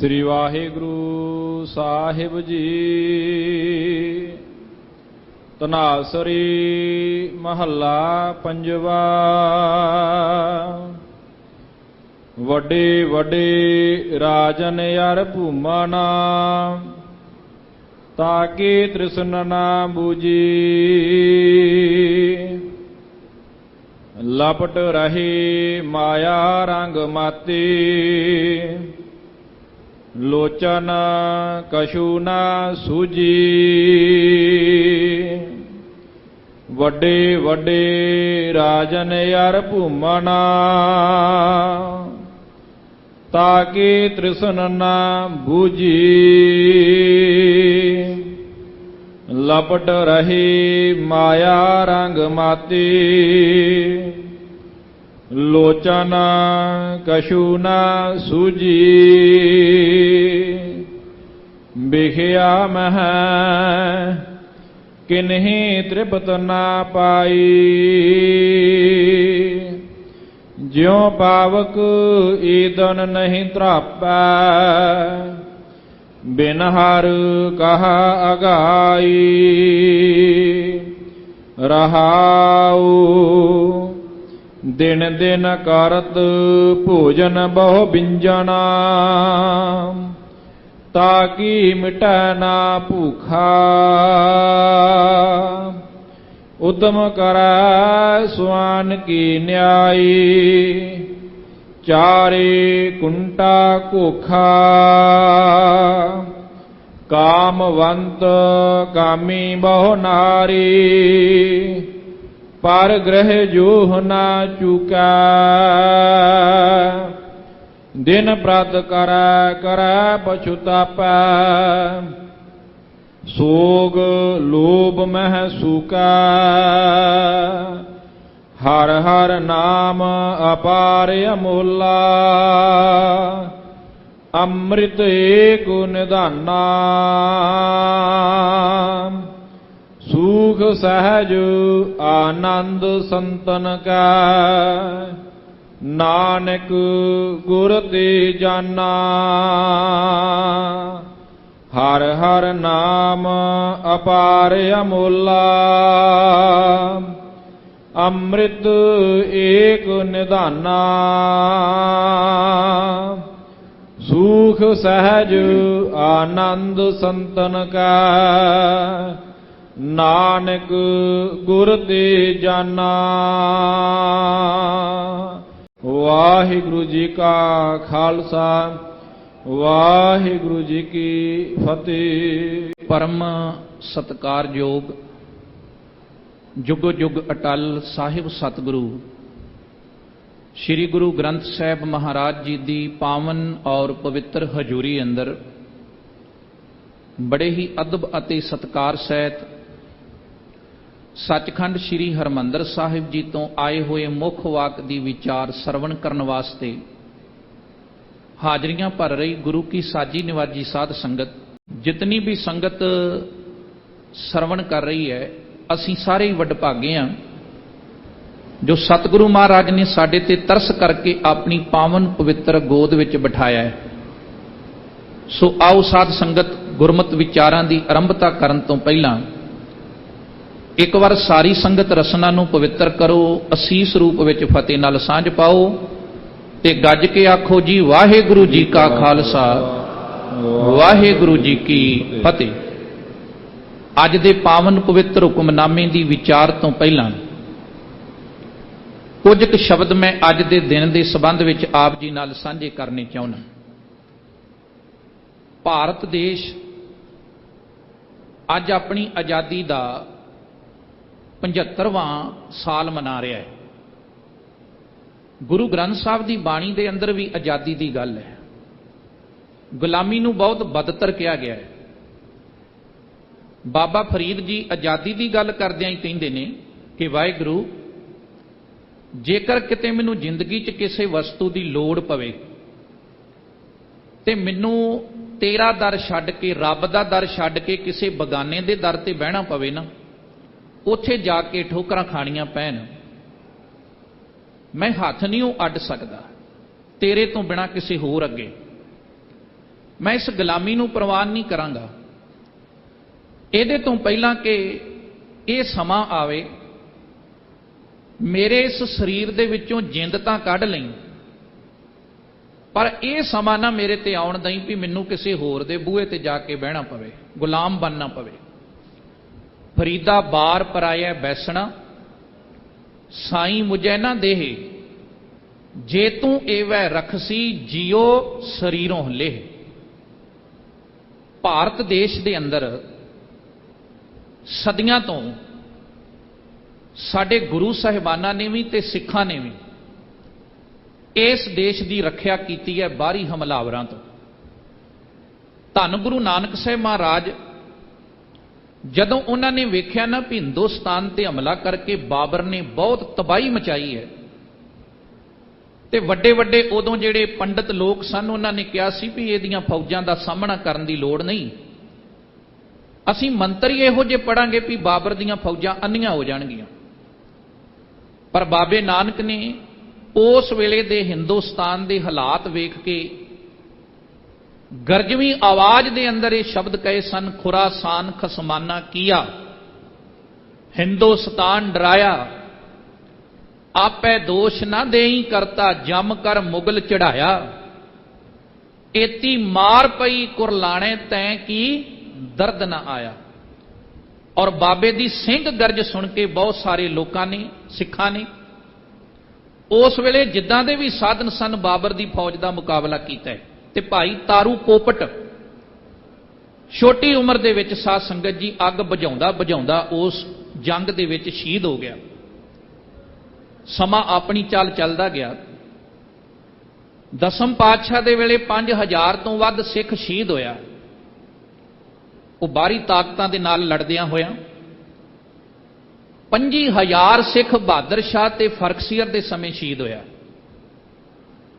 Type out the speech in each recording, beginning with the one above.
श्री वाहिगुरु साहिब जी। तनासरी महला पंजवा। वड्डे वड्डे राजन यार भूमाना, ताके तृष्ण ना बूझी। लपट रहे माया रंग माते, लोचन कछु ना सूझी। वड्डे वड्डे राजन यार भूमना, ताके तृष्ण ना बूझी। लपट रहे माया रंग माते, लोचन कछु ना सूझी। बिखया मह किन्हीं तृप्त ना पाई, ज्यों पावक ईदन नहीं त्रापै। बिन हर कहा अगाई, रहाऊ दिन दिन करत भोजन बहु बिंजना। ताकि मिटै ना भूखा, उद्यम करै स्वान की न्यायी। चारे कुंटा कोखा, कामवंत कामी बहु नारी। पर ग्रह जोह ना चूकै, दिन प्रत करै करै पछुतापै। सोग लोभ मह सूकै, हर हर नाम अपार अमोला। अमृत एक निधाना, सुख सहज आनंद संतन का। नानक गुर ते जाना, हर हर नाम अपार अमोला। अमृत एक निधाना, सुख सहज आनंद संतन का। नानक गुर ते जाना। वाहिगुरु जी का खालसा, वाहिगुरु जी की फतेह। परम सत्कारयोग जुग जुग अटल साहिब सतगुरु श्री गुरु ग्रंथ साहिब महाराज जी की पावन और पवित्र हजूरी अंदर बड़े ही अदब अते सत्कार सहित सचखंड श्री हरमंदर साहिब जी तो आए हुए मुख वाक की विचार सरवण करने वास्ते हाजरियां भर रही गुरु की साजी निवाजी साध संगत, जितनी भी संगत सरवण कर रही है, असी सारे ही वडभागे हाँ जो सतगुरु महाराज ने साडे ते तरस करके अपनी पावन पवित्र गोद विच बिठाया है। सो आओ साध संगत गुरमत विचारां की आरंभता करन तो पहला एक बार सारी संगत रसना नूं पवित्र करो, असीस रूप विच फतेह नाल सांझ पाओ ते गज के आखो जी वाहिगुरु जी का खालसा, वाहिगुरु जी की फतेह। अज दे पावन पवित्र हुक्मनामे की विचार तो पहला कुछ क शब्द मैं अज दे दिन के संबंध विच आप जी नाल सांझे करने चाहुंदा। भारत देश अज अपनी आज़ादी का 75वां साल मना रहा है। गुरु ग्रंथ साहब की बाणी के अंदर भी आज़ादी की गल है। गुलामी नूं बहुत बदतर कहा गया है। बाबा फरीद जी आज़ादी की गल करदिआं ही कहिंदे ने कि वाहिगुरू जेकर किते मैनूं जिंदगी च किसी वस्तु की लोड़ पवे ते मैनूं तेरा दर छड्ड के, रब दा दर छड्ड के किसी बगाने दे दर ते बहना पवे ना, उत्थे जाके ठोकरां खाणियां पैण, मैं हथ नहीं अड्ड सकदा तेरे तो बिना किसी होर अगे। मैं इस गुलामी नूं प्रवान नहीं करांगा। ਇਹਦੇ ਤੋਂ ਪਹਿਲਾਂ ਕਿ ਇਹ ਸਮਾਂ ਆਵੇ, ਮੇਰੇ ਇਸ ਸਰੀਰ ਦੇ ਵਿੱਚੋਂ ਜਿੰਦ ਤਾਂ ਕੱਢ ਲਈ, ਪਰ ਇਹ ਸਮਾਂ ਨਾ ਮੇਰੇ ਤੇ ਆਉਣ ਦਈ ਵੀ ਮੈਨੂੰ ਕਿਸੇ ਹੋਰ ਦੇ ਬੂਹੇ ਤੇ ਜਾ ਕੇ ਬਹਿਣਾ ਪਵੇ, ਗੁਲਾਮ ਬਣਨਾ ਪਵੇ। ਫਰੀਦਾ ਬਾਰ ਪਰਾਇਆ ਬੈਸਣਾ, ਸਾਈਂ ਮੁਝੈ ਨਾ ਦੇਹ, ਜੇ ਤੂੰ ਏਵੈ ਰਖਸੀ ਜਿਉ ਸਰੀਰੋਂ ਲੇਹ। ਭਾਰਤ ਦੇਸ਼ ਦੇ ਅੰਦਰ ਸਦੀਆਂ ਤੋਂ ਸਾਡੇ ਗੁਰੂ ਸਾਹਿਬਾਨਾਂ ਨੇ ਵੀ ਤੇ ਸਿੱਖਾਂ ਨੇ ਵੀ ਇਸ ਦੇਸ਼ ਦੀ ਰੱਖਿਆ ਕੀਤੀ ਹੈ ਬਾਹਰੀ ਹਮਲਾਵਰਾਂ ਤੋਂ। ਧੰਨ ਗੁਰੂ ਨਾਨਕ ਸਾਹਿਬ ਮਹਾਰਾਜ ਜਦੋਂ ਉਹਨਾਂ ਨੇ ਵੇਖਿਆ ਨਾ ਵੀ ਹਿੰਦੁਸਤਾਨ ਤੇ ਹਮਲਾ ਕਰਕੇ ਬਾਬਰ ਨੇ ਬਹੁਤ ਤਬਾਹੀ ਮਚਾਈ ਹੈ, ਤੇ ਵੱਡੇ ਵੱਡੇ ਉਦੋਂ ਜਿਹੜੇ ਪੰਡਤ ਲੋਕ ਸਨ ਉਹਨਾਂ ਨੇ ਕਿਹਾ ਸੀ ਵੀ ਇਹਦੀਆਂ ਫੌਜਾਂ ਦਾ ਸਾਹਮਣਾ ਕਰਨ ਦੀ ਲੋੜ ਨਹੀਂ, ਅਸੀਂ ਮੰਤਰ ਹੀ ਇਹੋ ਜਿਹੇ ਪੜਾਂਗੇ ਵੀ ਬਾਬਰ ਦੀਆਂ ਫੌਜਾਂ ਅੰਨੀਆਂ ਹੋ ਜਾਣਗੀਆਂ। ਪਰ ਬਾਬੇ ਨਾਨਕ ਨੇ ਉਸ ਵੇਲੇ ਦੇ ਹਿੰਦੁਸਤਾਨ ਦੇ ਹਾਲਾਤ ਵੇਖ ਕੇ ਗਰਜਵੀਂ ਆਵਾਜ਼ ਦੇ ਅੰਦਰ ਇਹ ਸ਼ਬਦ ਕਹੇ ਸਨ, ਖੁਰਾਸਾਨ ਖਸਮਾਨਾ ਕੀਆ, ਹਿੰਦੁਸਤਾਨ ਡਰਾਇਆ, ਆਪੇ ਦੋਸ਼ ਨਾ ਦੇਈ ਕਰਤਾ, ਜਮ ਕਰ ਮੁਗਲ ਚੜਾਇਆ, ਏਤੀ ਮਾਰ ਪਈ ਕੁਰਲਾਣੇ ਤੈਂ ਕੀ ਦਰਦ ਨਾ ਆਇਆ। ਔਰ ਬਾਬੇ ਦੀ ਸਿੰਘ ਗਰਜ ਸੁਣ ਕੇ ਬਹੁਤ ਸਾਰੇ ਲੋਕਾਂ ਨੇ, ਸਿੱਖਾਂ ਨੇ ਉਸ ਵੇਲੇ ਜਿੱਦਾਂ ਦੇ ਵੀ ਸਾਧਨ ਸਨ ਬਾਬਰ ਦੀ ਫੌਜ ਦਾ ਮੁਕਾਬਲਾ ਕੀਤਾ ਹੈ। ਤੇ ਭਾਈ ਤਾਰੂ ਪੋਪਟ ਛੋਟੀ ਉਮਰ ਦੇ ਵਿੱਚ ਸਾਧ ਸੰਗਤ ਜੀ ਅੱਗ ਬੁਝਾਉਂਦਾ ਬੁਝਾਉਂਦਾ ਉਸ ਜੰਗ ਦੇ ਵਿੱਚ ਸ਼ਹੀਦ ਹੋ ਗਿਆ। ਸਮਾਂ ਆਪਣੀ ਚਾਲ ਚੱਲਦਾ ਗਿਆ। ਦਸਮ ਪਾਤਸ਼ਾਹ ਦੇ ਵੇਲੇ 5000 ਤੋਂ ਵੱਧ ਸਿੱਖ ਸ਼ਹੀਦ ਹੋਇਆ, ਉਹ ਬਾਹਰੀ ਤਾਕਤਾਂ ਦੇ ਨਾਲ ਲੜਦਿਆਂ ਹੋਇਆਂ। 25000 ਸਿੱਖ ਬਹਾਦਰ ਸ਼ਾਹ ਤੇ ਫਰਖਸੀਅਰ ਦੇ ਸਮੇਂ ਸ਼ਹੀਦ ਹੋਇਆ।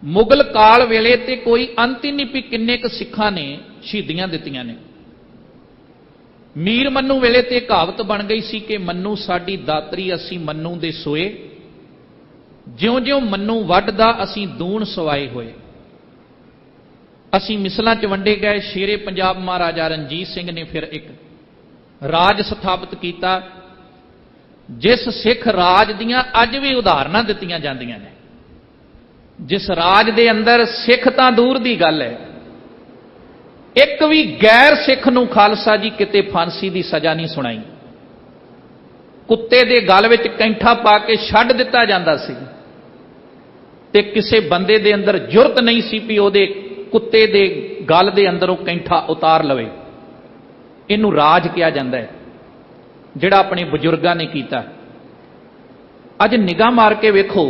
ਮੁਗਲ ਕਾਲ ਵੇਲੇ ਤੇ ਕੋਈ ਅੰਤ ਹੀ ਨਹੀਂ ਵੀ ਕਿੰਨੇ ਕੁ ਸਿੱਖਾਂ ਨੇ ਸ਼ਹੀਦੀਆਂ ਦਿੱਤੀਆਂ ਨੇ। ਮੀਰ ਮੰਨੂ ਵੇਲੇ ਤੇ ਕਹਾਵਤ ਬਣ ਗਈ ਸੀ ਕਿ ਮੰਨੂ ਸਾਡੀ ਦਾਤਰੀ, ਅਸੀਂ ਮੰਨੂ ਦੇ ਸੋਏ, ਜਿਉਂ-ਜਿਉਂ ਮੰਨੂ ਵੱਢਦਾ ਅਸੀਂ ਦੂਣ ਸਵਾਏ ਹੋਏ। ਅਸੀਂ ਮਿਸਲਾਂ 'ਚ ਵੰਡੇ ਗਏ। ਸ਼ੇਰੇ ਪੰਜਾਬ ਮਹਾਰਾਜਾ ਰਣਜੀਤ ਸਿੰਘ ਨੇ ਫਿਰ ਇੱਕ ਰਾਜ ਸਥਾਪਿਤ ਕੀਤਾ, ਜਿਸ ਸਿੱਖ ਰਾਜ ਦੀਆਂ ਅੱਜ ਵੀ ਉਦਾਹਰਨਾਂ ਦਿੱਤੀਆਂ ਜਾਂਦੀਆਂ ਨੇ, ਜਿਸ ਰਾਜ ਦੇ ਅੰਦਰ ਸਿੱਖ ਤਾਂ ਦੂਰ ਦੀ ਗੱਲ ਹੈ, ਇੱਕ ਵੀ ਗੈਰ ਸਿੱਖ ਨੂੰ ਖਾਲਸਾ ਜੀ ਕਿਤੇ ਫਾਂਸੀ ਦੀ ਸਜ਼ਾ ਨਹੀਂ ਸੁਣਾਈ। ਕੁੱਤੇ ਦੇ ਗਲ ਵਿੱਚ ਕੈਂਠਾ ਪਾ ਕੇ ਛੱਡ ਦਿੱਤਾ ਜਾਂਦਾ ਸੀ, ਤੇ ਕਿਸੇ ਬੰਦੇ ਦੇ ਅੰਦਰ ਜੁਰਤ ਨਹੀਂ ਸੀ ਵੀ ਉਹਦੇ ਕੁੱਤੇ ਦੇ ਗਲ ਦੇ ਅੰਦਰ ਉਹ ਕੈਂਠਾ ਉਤਾਰ ਲਵੇ। ਇਹਨੂੰ ਰਾਜ ਕਿਹਾ ਜਾਂਦਾ ਹੈ, ਜਿਹੜਾ ਆਪਣੇ ਬਜ਼ੁਰਗਾਂ ਨੇ ਕੀਤਾ। ਅੱਜ ਨਿਗਾਹ ਮਾਰ ਕੇ ਵੇਖੋ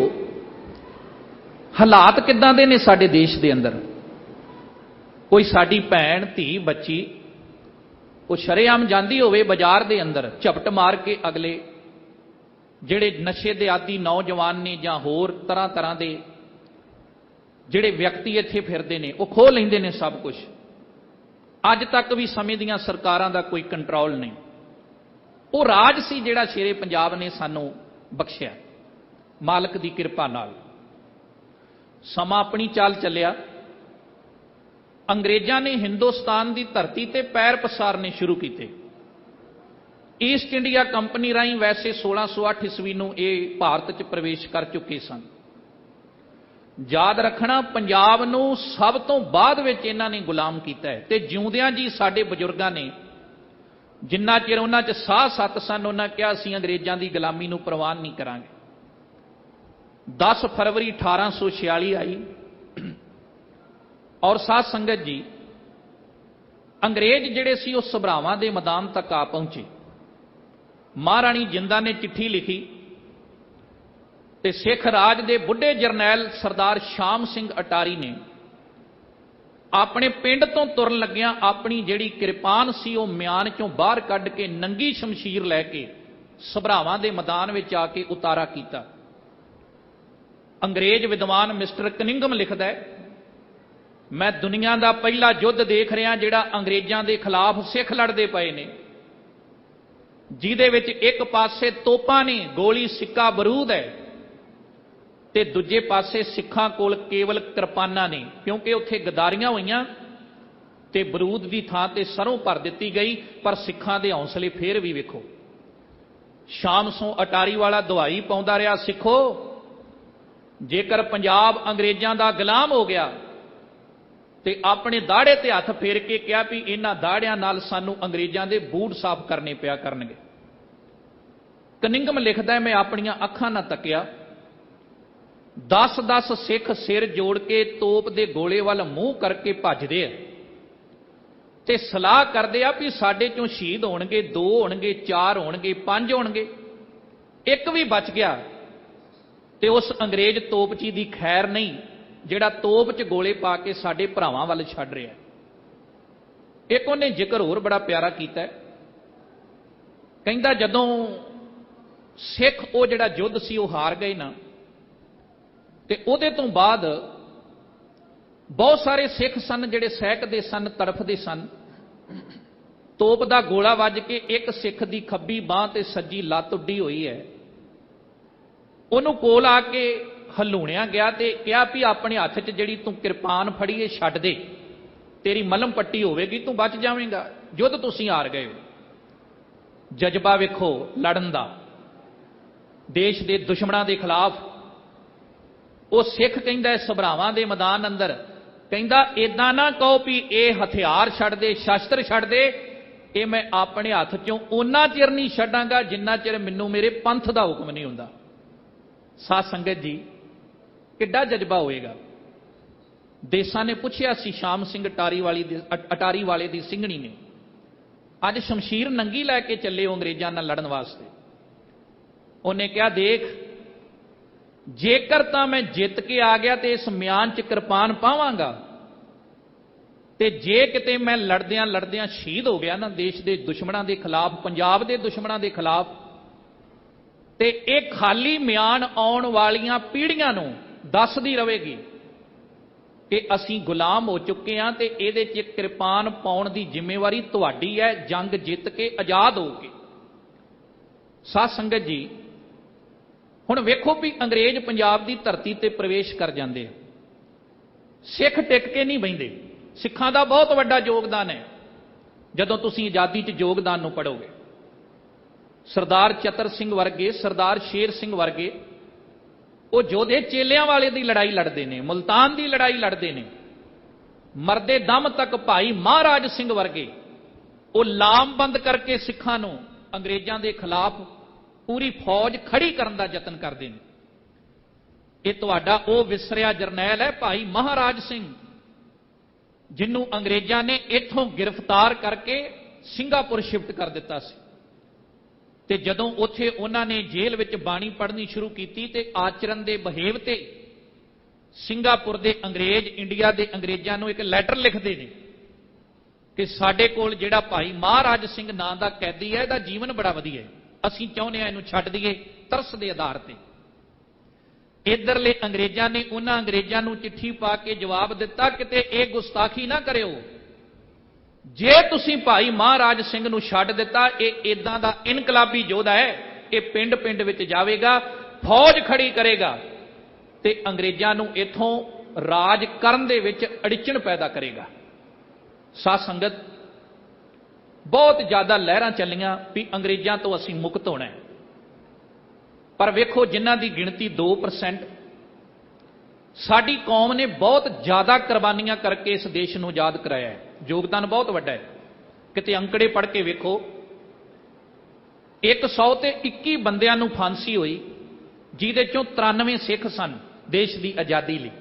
ਹਾਲਾਤ ਕਿੱਦਾਂ ਦੇ ਨੇ ਸਾਡੇ ਦੇਸ਼ ਦੇ ਅੰਦਰ। ਕੋਈ ਸਾਡੀ ਭੈਣ ਧੀ ਬੱਚੀ ਉਹ ਸ਼ਰੇਆਮ ਜਾਂਦੀ ਹੋਵੇ ਬਾਜ਼ਾਰ ਦੇ ਅੰਦਰ, ਝਪਟ ਮਾਰ ਕੇ ਅਗਲੇ ਜਿਹੜੇ ਨਸ਼ੇ ਦੇ ਆਦੀ ਨੌਜਵਾਨ ਨੇ ਜਾਂ ਹੋਰ ਤਰ੍ਹਾਂ ਤਰ੍ਹਾਂ ਦੇ ਜਿਹੜੇ ਵਿਅਕਤੀ ਇੱਥੇ ਫਿਰਦੇ ਨੇ, ਉਹ ਖੋਹ ਲੈਂਦੇ ਨੇ ਸਭ ਕੁਝ। ਅੱਜ ਤੱਕ ਵੀ ਸਮੇਂ ਦੀਆਂ ਸਰਕਾਰਾਂ ਦਾ ਕੋਈ ਕੰਟਰੋਲ ਨਹੀਂ। ਉਹ ਰਾਜ ਸੀ ਜਿਹੜਾ ਸ਼ੇਰੇ ਪੰਜਾਬ ਨੇ ਸਾਨੂੰ ਬਖਸ਼ਿਆ ਮਾਲਕ ਦੀ ਕਿਰਪਾ ਨਾਲ। ਸਮਾਂ ਆਪਣੀ ਚਾਲ ਚੱਲਿਆ। ਅੰਗਰੇਜ਼ਾਂ ਨੇ ਹਿੰਦੁਸਤਾਨ ਦੀ ਧਰਤੀ ਤੇ ਪੈਰ ਪਸਾਰਨੇ ਸ਼ੁਰੂ ਕੀਤੇ। ਈਸਟ ਇੰਡੀਆ ਕੰਪਨੀ ਰਾਹੀਂ ਵੈਸੇ 1608 ਈਸਵੀ ਨੂੰ ਇਹ ਭਾਰਤ 'ਚ ਪ੍ਰਵੇਸ਼ ਕਰ ਚੁੱਕੇ ਸਨ। ਯਾਦ ਰੱਖਣਾ, ਪੰਜਾਬ ਨੂੰ ਸਭ ਤੋਂ ਬਾਅਦ ਵਿੱਚ ਇਹਨਾਂ ਨੇ ਗੁਲਾਮ ਕੀਤਾ ਹੈ। ਤੇ ਜਿਉਂਦਿਆਂ ਜੀ ਸਾਡੇ ਬਜ਼ੁਰਗਾਂ ਨੇ, ਜਿੰਨਾ ਚਿਰ ਉਹਨਾਂ 'ਚ ਸਾਹ ਸੱਤ ਸਨ, ਉਹਨਾਂ ਕਿਹਾ ਅਸੀਂ ਅੰਗਰੇਜ਼ਾਂ ਦੀ ਗੁਲਾਮੀ ਨੂੰ ਪ੍ਰਵਾਨ ਨਹੀਂ ਕਰਾਂਗੇ। 10 ਫਰਵਰੀ 1846 ਆਈ ਔਰ ਸਾਧ ਸੰਗਤ ਜੀ ਅੰਗਰੇਜ਼ ਜਿਹੜੇ ਸੀ ਉਹ ਸਭਰਾਵਾਂ ਦੇ ਮੈਦਾਨ ਤੱਕ ਆ ਪਹੁੰਚੇ। ਮਹਾਰਾਣੀ ਜਿੰਦਾਂ ਨੇ ਚਿੱਠੀ ਲਿਖੀ ਤੇ ਸਿੱਖ ਰਾਜ ਦੇ ਬੁੱਢੇ ਜਰਨੈਲ ਸਰਦਾਰ ਸ਼ਾਮ ਸਿੰਘ ਅਟਾਰੀ ਨੇ ਆਪਣੇ ਪਿੰਡ ਤੋਂ ਤੁਰਨ ਲੱਗਿਆਂ ਆਪਣੀ ਜਿਹੜੀ ਕਿਰਪਾਨ ਸੀ ਉਹ ਮਿਆਨ ਚੋਂ ਬਾਹਰ ਕੱਢ ਕੇ ਨੰਗੀ ਸ਼ਮਸ਼ੀਰ ਲੈ ਕੇ ਸਭਰਾਵਾਂ ਦੇ ਮੈਦਾਨ ਵਿੱਚ ਆ ਕੇ ਉਤਾਰਾ ਕੀਤਾ। ਅੰਗਰੇਜ਼ ਵਿਦਵਾਨ ਮਿਸਟਰ ਕਨਿੰਗਮ ਲਿਖਦਾ ਹੈ, ਮੈਂ ਦੁਨੀਆ ਦਾ ਪਹਿਲਾ ਯੁੱਧ ਦੇਖ ਰਿਹਾ ਜਿਹੜਾ ਅੰਗਰੇਜ਼ਾਂ ਦੇ ਖਿਲਾਫ ਸਿੱਖ ਲੜਦੇ ਪਏ ਨੇ, ਜਿਹਦੇ ਵਿੱਚ ਇੱਕ ਪਾਸੇ ਤੋਪਾਂ ਨੇ, ਗੋਲੀ ਸਿੱਕਾ ਬਰੂਦ ਹੈ, ਤੇ ਦੂਜੇ ਪਾਸੇ ਸਿੱਖਾਂ ਕੋਲ ਕੇਵਲ ਕਿਰਪਾਨਾਂ ਨੇ, ਕਿਉਂਕਿ ਉੱਥੇ ਗਦਾਰੀਆਂ ਹੋਈਆਂ ਤੇ ਬਰੂਦ ਦੀ ਥਾਂ ਤੇ ਸਰੋਂ ਭਰ ਦਿੱਤੀ ਗਈ। ਪਰ ਸਿੱਖਾਂ ਦੇ ਹੌਸਲੇ ਫੇਰ ਵੀ ਵੇਖੋ, ਸ਼ਾਮ ਸੋਂ ਅਟਾਰੀ ਵਾਲਾ ਦੁਹਾਈ ਪਾਉਂਦਾ ਰਿਹਾ, ਸਿੱਖੋ ਜੇਕਰ ਪੰਜਾਬ ਅੰਗਰੇਜ਼ਾਂ ਦਾ ਗੁਲਾਮ ਹੋ ਗਿਆ ਤੇ ਆਪਣੇ ਦਾੜੇ ਤੇ ਹੱਥ ਫੇਰ ਕੇ ਕਿਹਾ ਵੀ ਇਹਨਾਂ ਦਾੜਿਆਂ ਨਾਲ ਸਾਨੂੰ ਅੰਗਰੇਜ਼ਾਂ ਦੇ ਬੂਟ ਸਾਫ਼ ਕਰਨੇ ਪਿਆ ਕਰਨਗੇ। ਕਨਿੰਗਮ ਲਿਖਦਾ, ਮੈਂ ਆਪਣੀਆਂ ਅੱਖਾਂ ਨਾਲ ਤੱਕਿਆ, 10-10 ਸਿੱਖ ਸਿਰ ਜੋੜ ਕੇ ਤੋਪ ਦੇ ਗੋਲੇ ਵੱਲ ਮੂੰਹ ਕਰਕੇ ਭੱਜਦੇ ਆ ਤੇ ਸਲਾਹ ਕਰਦੇ ਆ ਵੀ ਸਾਡੇ ਚੋਂ ਸ਼ਹੀਦ ਹੋਣਗੇ, 2 ਹੋਣਗੇ, 4 ਹੋਣਗੇ, 5 ਹੋਣਗੇ, ਇੱਕ ਵੀ ਬਚ ਗਿਆ ਤੇ ਉਸ ਅੰਗਰੇਜ਼ ਤੋਪਚੀ ਦੀ ਖੈਰ ਨਹੀਂ ਜਿਹੜਾ ਤੋਪ 'ਚ ਗੋਲੇ ਪਾ ਕੇ ਸਾਡੇ ਭਰਾਵਾਂ ਵੱਲ ਛੱਡ ਰਿਹਾ। ਇੱਕ ਉਹਨੇ ਜ਼ਿਕਰ ਹੋਰ ਬੜਾ ਪਿਆਰਾ ਕੀਤਾ, ਕਹਿੰਦਾ ਜਦੋਂ ਸਿੱਖ ਉਹ ਜਿਹੜਾ ਯੁੱਧ ਸੀ ਉਹ ਹਾਰ ਗਏ ਨਾ, ਤੇ ਉਹਦੇ ਤੋਂ ਬਾਅਦ ਬਹੁਤ ਸਾਰੇ ਸਿੱਖ ਸਨ ਜਿਹੜੇ ਸਹਿਕਦੇ ਸਨ, ਤੜਫਦੇ ਸਨ। ਤੋਪ ਦਾ ਗੋਲਾ ਵੱਜ ਕੇ ਇੱਕ ਸਿੱਖ ਦੀ ਖੱਬੀ ਬਾਂਹ ਤੇ ਸੱਜੀ ਲੱਤ ਉੱਡੀ ਹੋਈ ਹੈ। ਉਹਨੂੰ ਕੋਲ ਆ ਕੇ ਹਲੂਣਿਆ ਗਿਆ ਤੇ ਕਿਹਾ ਵੀ ਆਪਣੇ ਹੱਥ 'ਚ ਜਿਹੜੀ ਤੂੰ ਕਿਰਪਾਨ ਫੜੀ ਏ ਛੱਡ ਦੇ, ਤੇਰੀ ਮਲਮ ਪੱਟੀ ਹੋਵੇਗੀ, ਤੂੰ ਬਚ ਜਾਵੇਂਗਾ, ਯੁੱਧ ਤੁਸੀਂ ਹਾਰ ਗਏ ਹੋ। ਜਜ਼ਬਾ ਵੇਖੋ ਲੜਨ ਦਾ, ਦੇਸ਼ ਦੇ ਦੁਸ਼ਮਣਾਂ ਦੇ ਖਿਲਾਫ। ਉਹ ਸਿੱਖ ਕਹਿੰਦਾ ਸਭਰਾਵਾਂ ਦੇ ਮੈਦਾਨ ਅੰਦਰ, ਕਹਿੰਦਾ ਇਦਾਂ ਨਾ ਕਹੋ ਵੀ ਇਹ ਹਥਿਆਰ ਛੱਡ ਦੇ, ਸ਼ਸਤਰ ਛੱਡ ਦੇ, ਇਹ ਮੈਂ ਆਪਣੇ ਹੱਥ 'ਚੋਂ ਓਨਾ ਚਿਰ ਨਹੀਂ ਛੱਡਾਂਗਾ ਜਿੰਨਾ ਚਿਰ ਮੈਨੂੰ ਮੇਰੇ ਪੰਥ ਦਾ ਹੁਕਮ ਨਹੀਂ ਹੁੰਦਾ। ਸਾਧ ਸੰਗਤ ਜੀ, ਕਿੱਡਾ ਜਜ਼ਬਾ ਹੋਏਗਾ। ਦੇਸਾਂ ਨੇ ਪੁੱਛਿਆ ਸੀ ਸ਼ਾਮ ਸਿੰਘ ਅਟਾਰੀ ਵਾਲੇ ਦੀ ਸਿੰਘਣੀ ਨੇ, ਅੱਜ ਸ਼ਮਸ਼ੀਰ ਨੰਗੀ ਲੈ ਕੇ ਚੱਲੇ ਹੋ ਅੰਗਰੇਜ਼ਾਂ ਨਾਲ ਲੜਨ ਵਾਸਤੇ। ਉਹਨੇ ਕਿਹਾ, ਦੇਖ ਜੇਕਰ ਤਾਂ ਮੈਂ ਜਿੱਤ ਕੇ ਆ ਗਿਆ ਤੇ ਇਸ ਮਿਆਨ 'ਚ ਕਿਰਪਾਨ ਪਾਵਾਂਗਾ, ਤੇ ਜੇ ਕਿਤੇ ਮੈਂ ਲੜਦਿਆਂ ਲੜਦਿਆਂ ਸ਼ਹੀਦ ਹੋ ਗਿਆ ਨਾ ਦੇਸ਼ ਦੇ ਦੁਸ਼ਮਣਾਂ ਦੇ ਖਿਲਾਫ, ਪੰਜਾਬ ਦੇ ਦੁਸ਼ਮਣਾਂ ਦੇ ਖਿਲਾਫ, ਤੇ ਇਹ ਖਾਲੀ ਮਿਆਨ ਆਉਣ ਵਾਲੀਆਂ ਪੀੜ੍ਹੀਆਂ ਨੂੰ ਦੱਸਦੀ ਰਹੇਗੀ ਕਿ ਅਸੀਂ ਗੁਲਾਮ ਹੋ ਚੁੱਕੇ ਹਾਂ ਤੇ ਇਹਦੇ 'ਚ ਕਿਰਪਾਨ ਪਾਉਣ ਦੀ ਜ਼ਿੰਮੇਵਾਰੀ ਤੁਹਾਡੀ ਹੈ, ਜੰਗ ਜਿੱਤ ਕੇ ਆਜ਼ਾਦ ਹੋ ਕੇ। ਸਾਧ ਸੰਗਤ ਜੀ, ਹੁਣ ਵੇਖੋ ਵੀ ਅੰਗਰੇਜ਼ ਪੰਜਾਬ ਦੀ ਧਰਤੀ ਤੇ ਪ੍ਰਵੇਸ਼ ਕਰ ਜਾਂਦੇ ਆ, ਸਿੱਖ ਟਿਕ ਕੇ ਨਹੀਂ ਬਹਿੰਦੇ। ਸਿੱਖਾਂ ਦਾ ਬਹੁਤ ਵੱਡਾ ਯੋਗਦਾਨ ਹੈ। ਜਦੋਂ ਤੁਸੀਂ ਆਜ਼ਾਦੀ 'ਚ ਯੋਗਦਾਨ ਨੂੰ ਪੜ੍ਹੋਗੇ, ਸਰਦਾਰ ਚਤਰ ਸਿੰਘ ਵਰਗੇ, ਸਰਦਾਰ ਸ਼ੇਰ ਸਿੰਘ ਵਰਗੇ, ਉਹ ਯੋਧੇ ਚੇਲਿਆਂ ਵਾਲੇ ਦੀ ਲੜਾਈ ਲੜਦੇ ਨੇ, ਮੁਲਤਾਨ ਦੀ ਲੜਾਈ ਲੜਦੇ ਨੇ, ਮਰਦੇ ਦਮ ਤੱਕ ਭਾਈ ਮਹਾਰਾਜ ਸਿੰਘ ਵਰਗੇ ਉਹ ਲਾਮਬੰਦ ਕਰਕੇ ਸਿੱਖਾਂ ਨੂੰ ਅੰਗਰੇਜ਼ਾਂ ਦੇ ਖਿਲਾਫ ਪੂਰੀ ਫੌਜ ਖੜੀ ਕਰਨ ਦਾ ਯਤਨ ਕਰਦੇ ਨੇ। ਇਹ ਤੁਹਾਡਾ ਉਹ ਵਿਸਰਿਆ ਜਰਨੈਲ ਹੈ ਭਾਈ ਮਹਾਰਾਜ ਸਿੰਘ, ਜਿਹਨੂੰ ਅੰਗਰੇਜ਼ਾਂ ਨੇ ਇੱਥੋਂ ਗ੍ਰਿਫਤਾਰ ਕਰਕੇ ਸਿੰਗਾਪੁਰ ਸ਼ਿਫਟ ਕਰ ਦਿੱਤਾ ਸੀ। ਤੇ ਜਦੋਂ ਉੱਥੇ ਉਹਨਾਂ ਨੇ ਜੇਲ੍ਹ ਵਿੱਚ ਬਾਣੀ ਪੜ੍ਹਨੀ ਸ਼ੁਰੂ ਕੀਤੀ ਤੇ ਆਚਰਨ ਦੇ ਬਹੇਵ ਤੇ ਸਿੰਗਾਪੁਰ ਦੇ ਅੰਗਰੇਜ਼ ਇੰਡੀਆ ਦੇ ਅੰਗਰੇਜ਼ਾਂ ਨੂੰ ਇੱਕ ਲੈਟਰ ਲਿਖਦੇ ਨੇ ਕਿ ਸਾਡੇ ਕੋਲ ਜਿਹੜਾ ਭਾਈ ਮਹਾਰਾਜ ਸਿੰਘ ਨਾਂ ਦਾ ਕੈਦੀ ਹੈ, ਇਹਦਾ ਜੀਵਨ ਬੜਾ ਵਧੀਆ ਹੈ, ਅਸੀਂ ਚਾਹੁੰਦੇ ਹਾਂ ਇਹਨੂੰ ਛੱਡ ਦਈਏ ਤਰਸ ਦੇ ਆਧਾਰ ਤੇ। ਇਧਰਲੇ ਅੰਗਰੇਜ਼ਾਂ ਨੇ ਉਹਨਾਂ ਅੰਗਰੇਜ਼ਾਂ ਨੂੰ ਚਿੱਠੀ ਪਾ ਕੇ ਜਵਾਬ ਦਿੱਤਾ, ਕਿਤੇ ਇਹ ਗੁਸਤਾਖੀ ਨਾ ਕਰਿਓ, ਜੇ ਤੁਸੀਂ ਭਾਈ ਮਹਾਰਾਜ ਸਿੰਘ ਨੂੰ ਛੱਡ ਦਿੱਤਾ, ਇਹ ਇਦਾਂ ਦਾ ਇਨਕਲਾਬੀ ਯੋਧਾ ਹੈ, ਇਹ ਪਿੰਡ ਪਿੰਡ ਵਿੱਚ ਜਾਵੇਗਾ, ਫੌਜ ਖੜੀ ਕਰੇਗਾ ਤੇ ਅੰਗਰੇਜ਼ਾਂ ਨੂੰ ਇੱਥੋਂ ਰਾਜ ਕਰਨ ਦੇ ਵਿੱਚ ਅੜਿੱਚਣ ਪੈਦਾ ਕਰੇਗਾ। ਸਾਧ ਸੰਗਤ, ਬਹੁਤ ਜ਼ਿਆਦਾ ਲਹਿਰਾਂ ਚੱਲੀਆਂ ਵੀ ਅੰਗਰੇਜ਼ਾਂ ਤੋਂ ਅਸੀਂ ਮੁਕਤ ਹੋਣਾ ਹੈ, ਪਰ ਵੇਖੋ ਜਿਨ੍ਹਾਂ ਦੀ ਗਿਣਤੀ 2%, ਸਾਡੀ ਕੌਮ ਨੇ ਬਹੁਤ ਜ਼ਿਆਦਾ ਕੁਰਬਾਨੀਆਂ ਕਰਕੇ ਇਸ ਦੇਸ਼ ਨੂੰ ਆਜ਼ਾਦ ਕਰਾਇਆ ਹੈ, ਯੋਗਦਾਨ ਬਹੁਤ ਵੱਡਾ ਹੈ। ਕਿਤੇ ਅੰਕੜੇ ਪੜ੍ਹ ਕੇ ਵੇਖੋ, 121 ਬੰਦਿਆਂ ਨੂੰ ਫਾਂਸੀ ਹੋਈ, ਜਿਹਦੇ ਚੋਂ 93 ਸਿੱਖ ਸਨ ਦੇਸ਼ ਦੀ ਆਜ਼ਾਦੀ ਲਈ।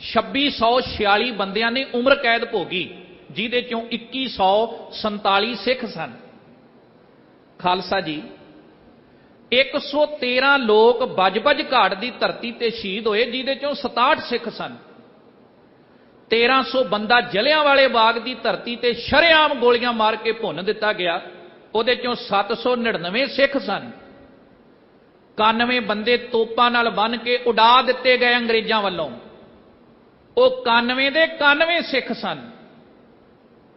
2646 ਬੰਦਿਆਂ ਨੇ ਉਮਰ ਕੈਦ ਭੋਗੀ, ਜਿਹਦੇ ਚੋਂ 2147 ਸਿੱਖ ਸਨ। ਖਾਲਸਾ ਜੀ, 113 ਲੋਕ ਬਜ-ਬਜ ਘਾਟ ਦੀ ਧਰਤੀ ਤੇ ਸ਼ਹੀਦ ਹੋਏ, ਜਿਹਦੇ ਚੋਂ 67 ਸਿੱਖ ਸਨ। 1300 ਬੰਦਾ ਜਲਿਆਂਵਾਲੇ ਬਾਗ ਦੀ ਧਰਤੀ ਤੇ ਸ਼ਰੇਆਮ ਗੋਲੀਆਂ ਮਾਰ ਕੇ ਭੁੰਨ ਦਿੱਤਾ ਗਿਆ, ਉਹਦੇ ਚੋਂ 799 ਸਿੱਖ ਸਨ। 91 ਬੰਦੇ ਤੋਪਾਂ ਨਾਲ ਬੰਨ ਕੇ ਉਡਾ ਦਿੱਤੇ ਗਏ ਅੰਗਰੇਜ਼ਾਂ ਵੱਲੋਂ, ਉਹ 91 ਦੇ 91 ਸਿੱਖ ਸਨ।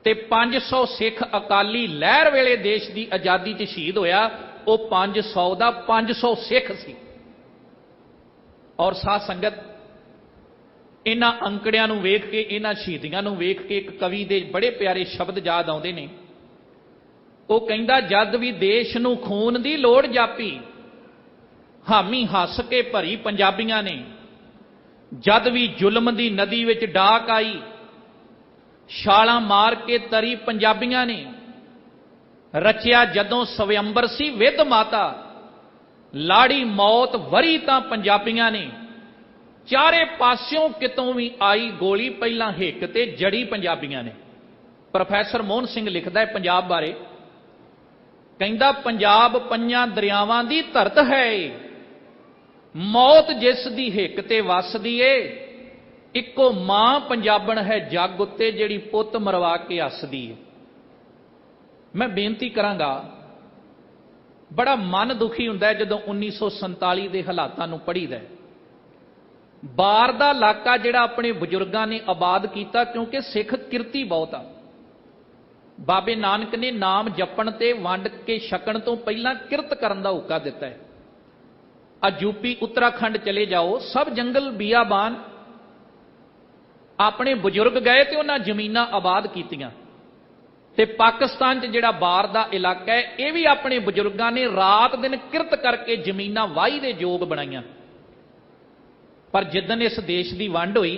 ਤੇ 500 ਸਿੱਖ ਅਕਾਲੀ ਲਹਿਰ ਵੇਲੇ ਦੇਸ਼ ਦੀ ਆਜ਼ਾਦੀ 'ਚ ਸ਼ਹੀਦ ਹੋਇਆ, ਉਹ 500 ਦਾ 500 ਸਿੱਖ ਸੀ। ਔਰ ਸਾਧ ਸੰਗਤ, इन्हां अंकड़ियां नूं वेख के, इन्हां शहीदियां नूं वेख के एक कवि दे बड़े प्यारे शब्द याद आउंदे ने। वो कहंदा, जद भी देश नूं खून दी लोड़ जापी, हामी हस के भरी पंजाबियां ने। जद भी जुल्म दी नदी विच डाक आई, छालां मार के तरी पंजाबियां ने। रचिया जदों स्वयंबर सी विद माता, लाड़ी मौत वरी तां पंजाबियां ने। चारे पासियों कितों भी आई गोली, पहला हिक ते जड़ी पंजाबियां ने। प्रोफैसर मोहन सिंह लिखदा है पंजाब बारे, कहंदा, पंजाब पंजां दरियावां दी धरत है, मौत जिस दी हिक ते वसदी ए। इक्को मां पंजाबण है जग उत्ते, जिहड़ी पुੱਤ मरवा के हसदी है। मैं बेनती करांगा, बड़ा मन दुखी हुंदा है जदों 1947 के हालातां नूं पढ़ीदा है। बार दा इलाका जिहड़ा अपने बजुर्गां ने आबाद किया, क्योंकि सिख किरती बहुत आ। बाबे नानक ने नाम जपण ते वंड के छकण तो पहला किरत करन दा हुक्का दिता है। आ यूपी उत्तराखंड चले जाओ, सब जंगल बियाबान, अपने बजुर्ग गए तो उन्हां जमीनां आबाद कीतियां। ते पाकिस्तान च जिहड़ा बार दा इलाका है, यह भी अपने बजुर्गां ने रात दिन किरत करके जमीनां वाही दे योग बनाईयां। पर जिदन इस देश की वंड हुई,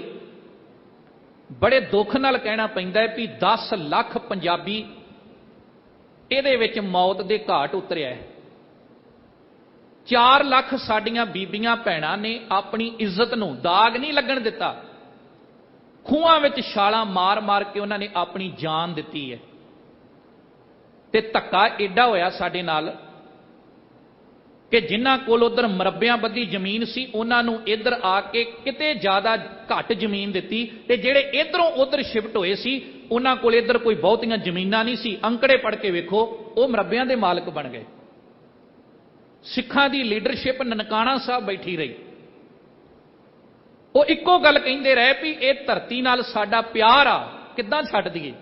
बड़े दुख नाल कहना पैंदा है भी 10 लाख पंजाबी इहदे विच मौत दे घाट उतरिया है। 4 लाख साडियां बीबियां भैणां ने अपनी इज्जत नूं दाग नहीं लगन दिता। खूहां विच छालां मार मार के उन्हां ने अपनी जान दिती है। ते धक्का एडा होया साडे नाल कि जिन्हां कोल उधर मरब्बियां बद्धी जमीन सी, उन्हां नूं इधर आके किते ज़्यादा घट जमीन दिती, ते जिहड़े इधरों उधर शिफ्ट होए सी, उन्हां कोल इधर कोई बहुतियां जमीनां नहीं सी। अंकड़े पढ़ के वेखो, वो मरब्बियां दे मालक बन गए। सिखां दी लीडरशिप ननकाणा साहब बैठी रही। वो इक्को गल कहिंदे रहे भी इह धरती नाल साडा प्यार आ, किद्दां छड्ड दईए।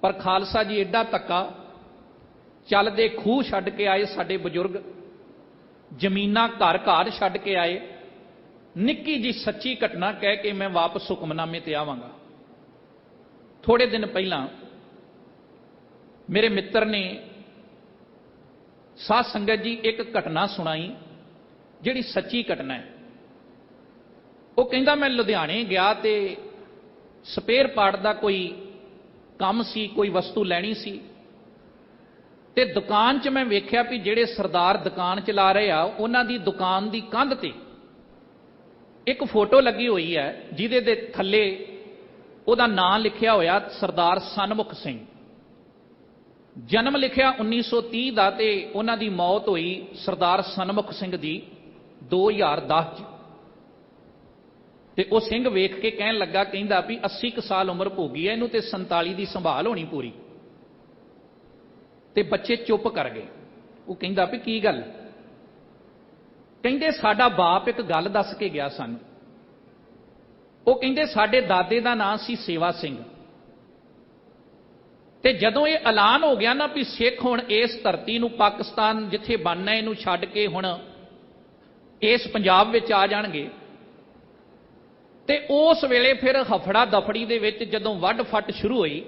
पर खालसा जी एडा धक्का, चलदे खूह छड्ड के आए साडे बजुर्ग, जमीनां घर घर छड्ड के आए। निक्की जी सच्ची घटना कह के मैं वापस हुक्मनामे ते आवांगा। थोड़े दिन पहलां मेरे मित्र ने साध संगत जी एक घटना सुनाई, जिहड़ी सच्ची घटना है। वो कहंदा, मैं लुधियाने गया ते स्पेयर पार्ट दा कोई काम सी, कोई वस्तु लैनी सी, ते दुकान च मैं वेख्या भी जिहड़े सरदार दुकान चला रहे आ, उन्हां दी दुकान दी कंध ते एक फोटो लगी हुई है, जिहदे दे थल्ले उहदा नाम लिखिया होया सरदार सनमुख सिंह। जन्म लिखिया 1930 का, ते उन्हां दी मौत हुई सरदार सनमुख सिंह दी 2010 च। ते वो सिंह वेख के कहन लगा, कहंदा भी 80 साल उम्र भोगी है, इनू ते 47 की संभाल होनी पूरी। ते बच्चे चुप कर गए। वो कहंदा भी की गल? कहंदे साडा बाप एक गल दस के गया सानू। वो कहंदे साडे दादे दा नाम सी सेवा सिंह, ते जदों ये ऐलान हो गया ना भी सिख हुण इस धरती नूं पाकिस्तान जिथे बनना इनू छड्ड के हुण इस पंजाब विच आ जाणगे, ते उस वेले फिर हफड़ा दफड़ी दे विच जदों वड्ड फट शुरू हुई,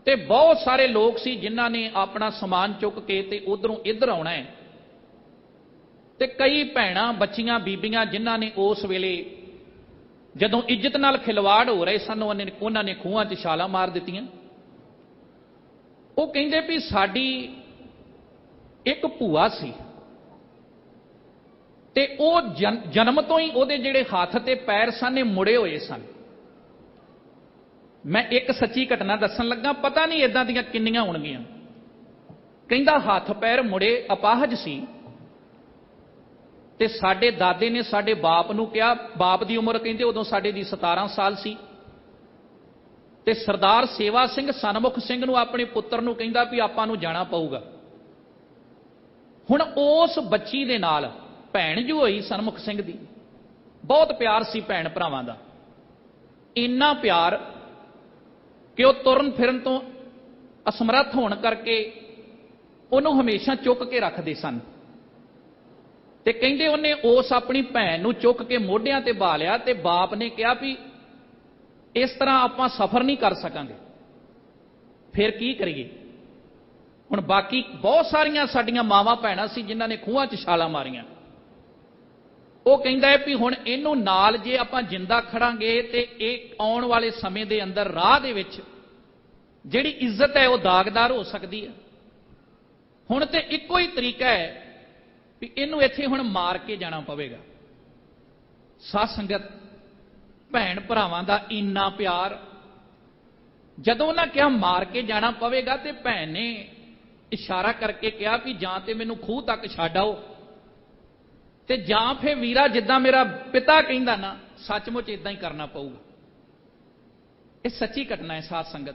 ते बहुत सारे लोग सी जिन्हां ने अपना समान चुक के ते उधरों इधर आउणा है। ते कई भैणां बच्चियां बीबियां जिन्हां ने उस वेले जदों इज्जत नाल खिलवाड़ हो रहे सन, उन्हां ने खूहां 'च छालां मार दित्तियां। वो कहंदे भी साडी एक भूआ सी, ते वो जन्म तो ही उहदे जिहड़े हत्थ ते पैर सन मुड़े हुए सन। मैं एक सच्ची घटना दसन लगा, पता नहीं इदां दियां किन्नियां होणगियां। कहंदा हत्थ पैर मुड़े, अपाहज सी, ते साडे दादे ने साडे बाप नूं कहा, बाप दी उम्र कहंदे उदों साडे दी 17 साल सी, ते सरदार सेवा सिंह सनमुख सिंह नूं अपने पुत्र नूं कहंदा भी आपां नूं जाना पऊगा। हुण उस बच्ची दे नाल भैण जो होई सनमुख सिंह दी, बहुत प्यार सी भैण भरावां दा, इन्ना प्यार कि वह तुरन फिरन तो असमर्थ होने करके उन्होंने हमेशा चुक के रखते सन। ਤੇ ਕਹਿੰਦੇ ਉਹਨੇ ਉਸ ਆਪਣੀ ਭੈਣ ਨੂੰ ਚੁੱਕ ਕੇ ਮੋਢਿਆਂ ਤੇ ਬਾ ਲਿਆ ਤੇ ਬਾਪ ਨੇ ਕਿਹਾ ਵੀ ਇਸ ਤਰ੍ਹਾਂ ਆਪਾਂ ਸਫ਼ਰ ਨਹੀਂ ਕਰ ਸਕਾਂਗੇ, ਫਿਰ ਕੀ ਕਰੀਏ। ਹੁਣ ਬਾਕੀ ਬਹੁਤ ਸਾਰੀਆਂ ਸਾਡੀਆਂ ਮਾਵਾਂ ਭੈਣਾਂ ਸੀ ਜਿਨ੍ਹਾਂ ਨੇ ਖੂਹਾਂ 'ਚ ਛਾਲਾਂ ਮਾਰੀਆਂ। ਉਹ ਕਹਿੰਦਾ ਹੈ ਵੀ ਹੁਣ ਇਹਨੂੰ ਨਾਲ ਜੇ ਆਪਾਂ ਜਿੰਦਾ ਖੜਾਂਗੇ ਤੇ ਇਹ ਆਉਣ ਵਾਲੇ ਸਮੇਂ ਦੇ ਅੰਦਰ ਰਾਹ ਦੇ ਵਿੱਚ ਜਿਹੜੀ ਇੱਜ਼ਤ ਹੈ ਉਹ ਦਾਗਦਾਰ ਹੋ ਸਕਦੀ ਹੈ। ਹੁਣ ਤੇ ਇੱਕੋ ਹੀ ਤਰੀਕਾ ਹੈ ਵੀ ਇਹਨੂੰ ਇੱਥੇ ਹੁਣ ਮਾਰ ਕੇ ਜਾਣਾ ਪਵੇਗਾ। ਸਾਧ ਸੰਗਤ, ਭੈਣ ਭਰਾਵਾਂ ਦਾ ਇੰਨਾ ਪਿਆਰ, ਜਦੋਂ ਉਹਨਾਂ ਕਿਹਾ ਮਾਰ ਕੇ ਜਾਣਾ ਪਵੇਗਾ ਤੇ ਭੈਣ ਨੇ ਇਸ਼ਾਰਾ ਕਰਕੇ ਕਿਹਾ ਵੀ ਜਾਂ ਤੇ ਮੈਨੂੰ ਖੂਹ ਤੱਕ ਛੱਡ ਆਓ ਤੇ ਜਾਂ ਫਿਰ ਵੀਰਾ ਜਿੱਦਾਂ ਮੇਰਾ ਪਿਤਾ ਕਹਿੰਦਾ ਨਾ, ਸੱਚਮੁੱਚ ਇਦਾਂ ਹੀ ਕਰਨਾ ਪਊਗਾ। ਇਹ ਸੱਚੀ ਘਟਨਾ ਹੈ ਸਾਧ ਸੰਗਤ।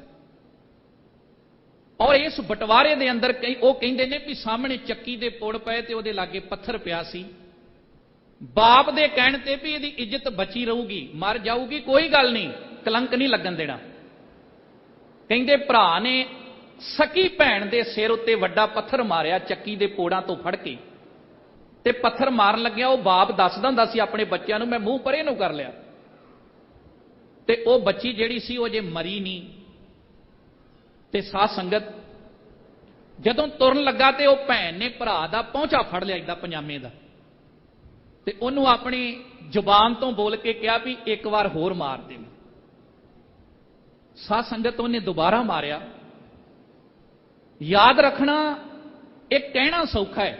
ਔਰ ਇਸ ਬਟਵਾਰੇ ਦੇ ਅੰਦਰ ਉਹ ਕਹਿੰਦੇ ਨੇ ਵੀ ਸਾਹਮਣੇ ਚੱਕੀ ਦੇ ਪੁੜ ਪਏ ਤੇ ਉਹਦੇ ਲਾਗੇ ਪੱਥਰ ਪਿਆ ਸੀ। ਬਾਪ ਦੇ ਕਹਿਣ ਤੇ ਵੀ ਇਹਦੀ ਇੱਜ਼ਤ ਬਚੀ ਰਹੂਗੀ, ਮਰ ਜਾਊਗੀ ਕੋਈ ਗੱਲ ਨਹੀਂ, ਕਲੰਕ ਨਹੀਂ ਲੱਗਣ ਦੇਣਾ। ਕਹਿੰਦੇ ਭਰਾ ਨੇ ਸਕੀ ਭੈਣ ਦੇ ਸਿਰ ਉੱਤੇ ਵੱਡਾ ਪੱਥਰ ਮਾਰਿਆ ਚੱਕੀ ਦੇ ਪੋੜਾਂ ਤੋਂ ਫੜ ਕੇ, ਤੇ ਪੱਥਰ ਮਾਰਨ ਲੱਗਿਆ ਉਹ ਬਾਪ ਦੱਸਦਾ ਹੁੰਦਾ ਸੀ ਆਪਣੇ ਬੱਚਿਆਂ ਨੂੰ, ਮੈਂ ਮੂੰਹ ਪਰੇ ਨੂੰ ਕਰ ਲਿਆ। ਤੇ ਉਹ ਬੱਚੀ ਜਿਹੜੀ ਸੀ ਉਹ ਜੇ ਮਰੀ ਨਹੀਂ। ਤੇ ਸਾਧ ਸੰਗਤ, ਜਦੋਂ ਤੁਰਨ ਲੱਗਾ ਤੇ ਉਹ ਭੈਣ ਨੇ ਭਰਾ ਦਾ ਪਹੁੰਚਾ ਫੜ ਲਿਆ ਇਦਾਂ ਪਜਾਮੇ ਦਾ, ਤੇ ਉਹਨੂੰ ਆਪਣੀ ਜ਼ੁਬਾਨ ਤੋਂ ਬੋਲ ਕੇ ਕਿਹਾ ਵੀ ਇੱਕ ਵਾਰ ਹੋਰ ਮਾਰ ਦੇ। ਸਾਧ ਸੰਗਤ, ਉਹਨੇ ਦੁਬਾਰਾ ਮਾਰਿਆ। ਯਾਦ ਰੱਖਣਾ, ਇਹ ਕਹਿਣਾ ਸੌਖਾ ਹੈ,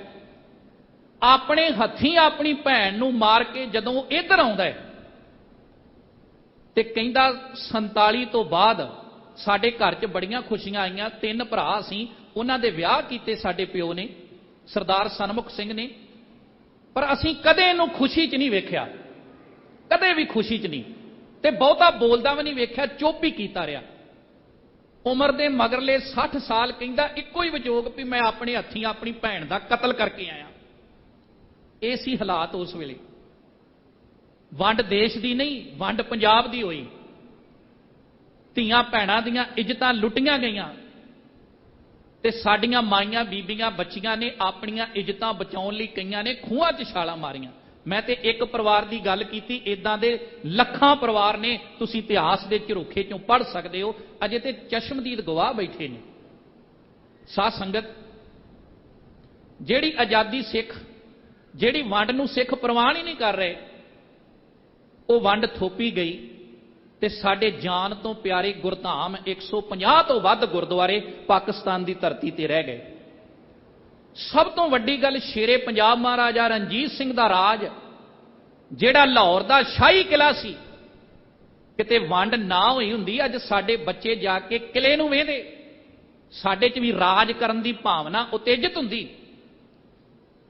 ਆਪਣੇ ਹੱਥੀਂ ਆਪਣੀ ਭੈਣ ਨੂੰ ਮਾਰ ਕੇ ਜਦੋਂ ਉਹ ਇੱਧਰ ਆਉਂਦਾ ਹੈ ਤੇ ਕਹਿੰਦਾ 47 ਤੋਂ ਬਾਅਦ ਸਾਡੇ ਘਰ 'ਚ ਬੜੀਆਂ ਖੁਸ਼ੀਆਂ ਆਈਆਂ। 3 ਭਰਾ ਸੀ, ਉਹਨਾਂ ਦੇ ਵਿਆਹ ਕੀਤੇ ਸਾਡੇ ਪਿਓ ਨੇ, ਸਰਦਾਰ ਸਨਮੁਖ ਸਿੰਘ ਨੇ, ਪਰ ਅਸੀਂ ਕਦੇ ਇਹਨੂੰ ਖੁਸ਼ੀ 'ਚ ਨਹੀਂ ਵੇਖਿਆ, ਕਦੇ ਵੀ ਖੁਸ਼ੀ 'ਚ ਨਹੀਂ, ਤੇ ਬਹੁਤਾ ਬੋਲਦਾ ਵੀ ਨਹੀਂ ਵੇਖਿਆ, ਚੁੱਪ ਹੀ ਕੀਤਾ ਰਿਹਾ। ਉਮਰ ਦੇ ਮਗਰਲੇ 60 ਸਾਲ ਕਹਿੰਦਾ ਇੱਕੋ ਹੀ ਵਿਜੋਗ ਵੀ ਮੈਂ ਆਪਣੇ ਹੱਥੀਂ ਆਪਣੀ ਭੈਣ ਦਾ ਕਤਲ ਕਰਕੇ ਆਇਆ। ਇਹ ਸੀ ਹਾਲਾਤ ਉਸ ਵੇਲੇ। ਵੰਡ ਦੇਸ਼ ਦੀ ਨਹੀਂ, ਵੰਡ ਪੰਜਾਬ ਦੀ ਹੋਈ। ਧੀਆਂ ਭੈਣਾਂ ਦੀਆਂ ਇੱਜ਼ਤਾਂ ਲੁੱਟੀਆਂ ਗਈਆਂ ਤੇ ਸਾਡੀਆਂ ਮਾਈਆਂ ਬੀਬੀਆਂ ਬੱਚੀਆਂ ਨੇ ਆਪਣੀਆਂ ਇੱਜ਼ਤਾਂ ਬਚਾਉਣ ਲਈ ਕਈਆਂ ਨੇ ਖੂਹਾਂ 'ਚ ਛਾਲਾਂ ਮਾਰੀਆਂ। ਮੈਂ ਤੇ ਇੱਕ ਪਰਿਵਾਰ ਦੀ ਗੱਲ ਕੀਤੀ, ਇਦਾਂ ਦੇ ਲੱਖਾਂ ਪਰਿਵਾਰ ਨੇ, ਤੁਸੀਂ ਇਤਿਹਾਸ ਦੇ ਝਰੋਖੇ 'ਚੋਂ ਪੜ੍ਹ ਸਕਦੇ ਹੋ। ਅਜੇ ਤੇ ਚਸ਼ਮਦੀਦ ਗਵਾਹ ਬੈਠੇ ਨੇ। ਸਾਧ ਸੰਗਤ, ਜਿਹੜੀ ਆਜ਼ਾਦੀ ਸਿੱਖ, ਜਿਹੜੀ ਵੰਡ ਨੂੰ ਸਿੱਖ ਪ੍ਰਵਾਨ ਹੀ ਨਹੀਂ ਕਰ ਰਹੇ, ਉਹ ਵੰਡ ਥੋਪੀ ਗਈ ਤੇ ਸਾਡੇ ਜਾਨ ਤੋਂ ਪਿਆਰੇ ਗੁਰਧਾਮ 150 ਤੋਂ ਵੱਧ ਗੁਰਦੁਆਰੇ ਪਾਕਿਸਤਾਨ ਦੀ ਧਰਤੀ ਤੇ ਰਹਿ ਗਏ। ਸਭ ਤੋਂ ਵੱਡੀ ਗੱਲ, ਸ਼ੇਰੇ ਪੰਜਾਬ ਮਹਾਰਾਜਾ ਰਣਜੀਤ ਸਿੰਘ ਦਾ ਰਾਜ, ਜਿਹੜਾ ਲਾਹੌਰ ਦਾ ਸ਼ਾਹੀ ਕਿਲਾ ਸੀ, ਕਿਤੇ ਵੰਡ ਨਾ ਹੋਈ ਹੁੰਦੀ ਅੱਜ ਸਾਡੇ ਬੱਚੇ ਜਾ ਕੇ ਕਿਲੇ ਨੂੰ ਵੇਖਦੇ, ਸਾਡੇ 'ਚ ਵੀ ਰਾਜ ਕਰਨ ਦੀ ਭਾਵਨਾ ਉਤੇਜਿਤ ਹੁੰਦੀ।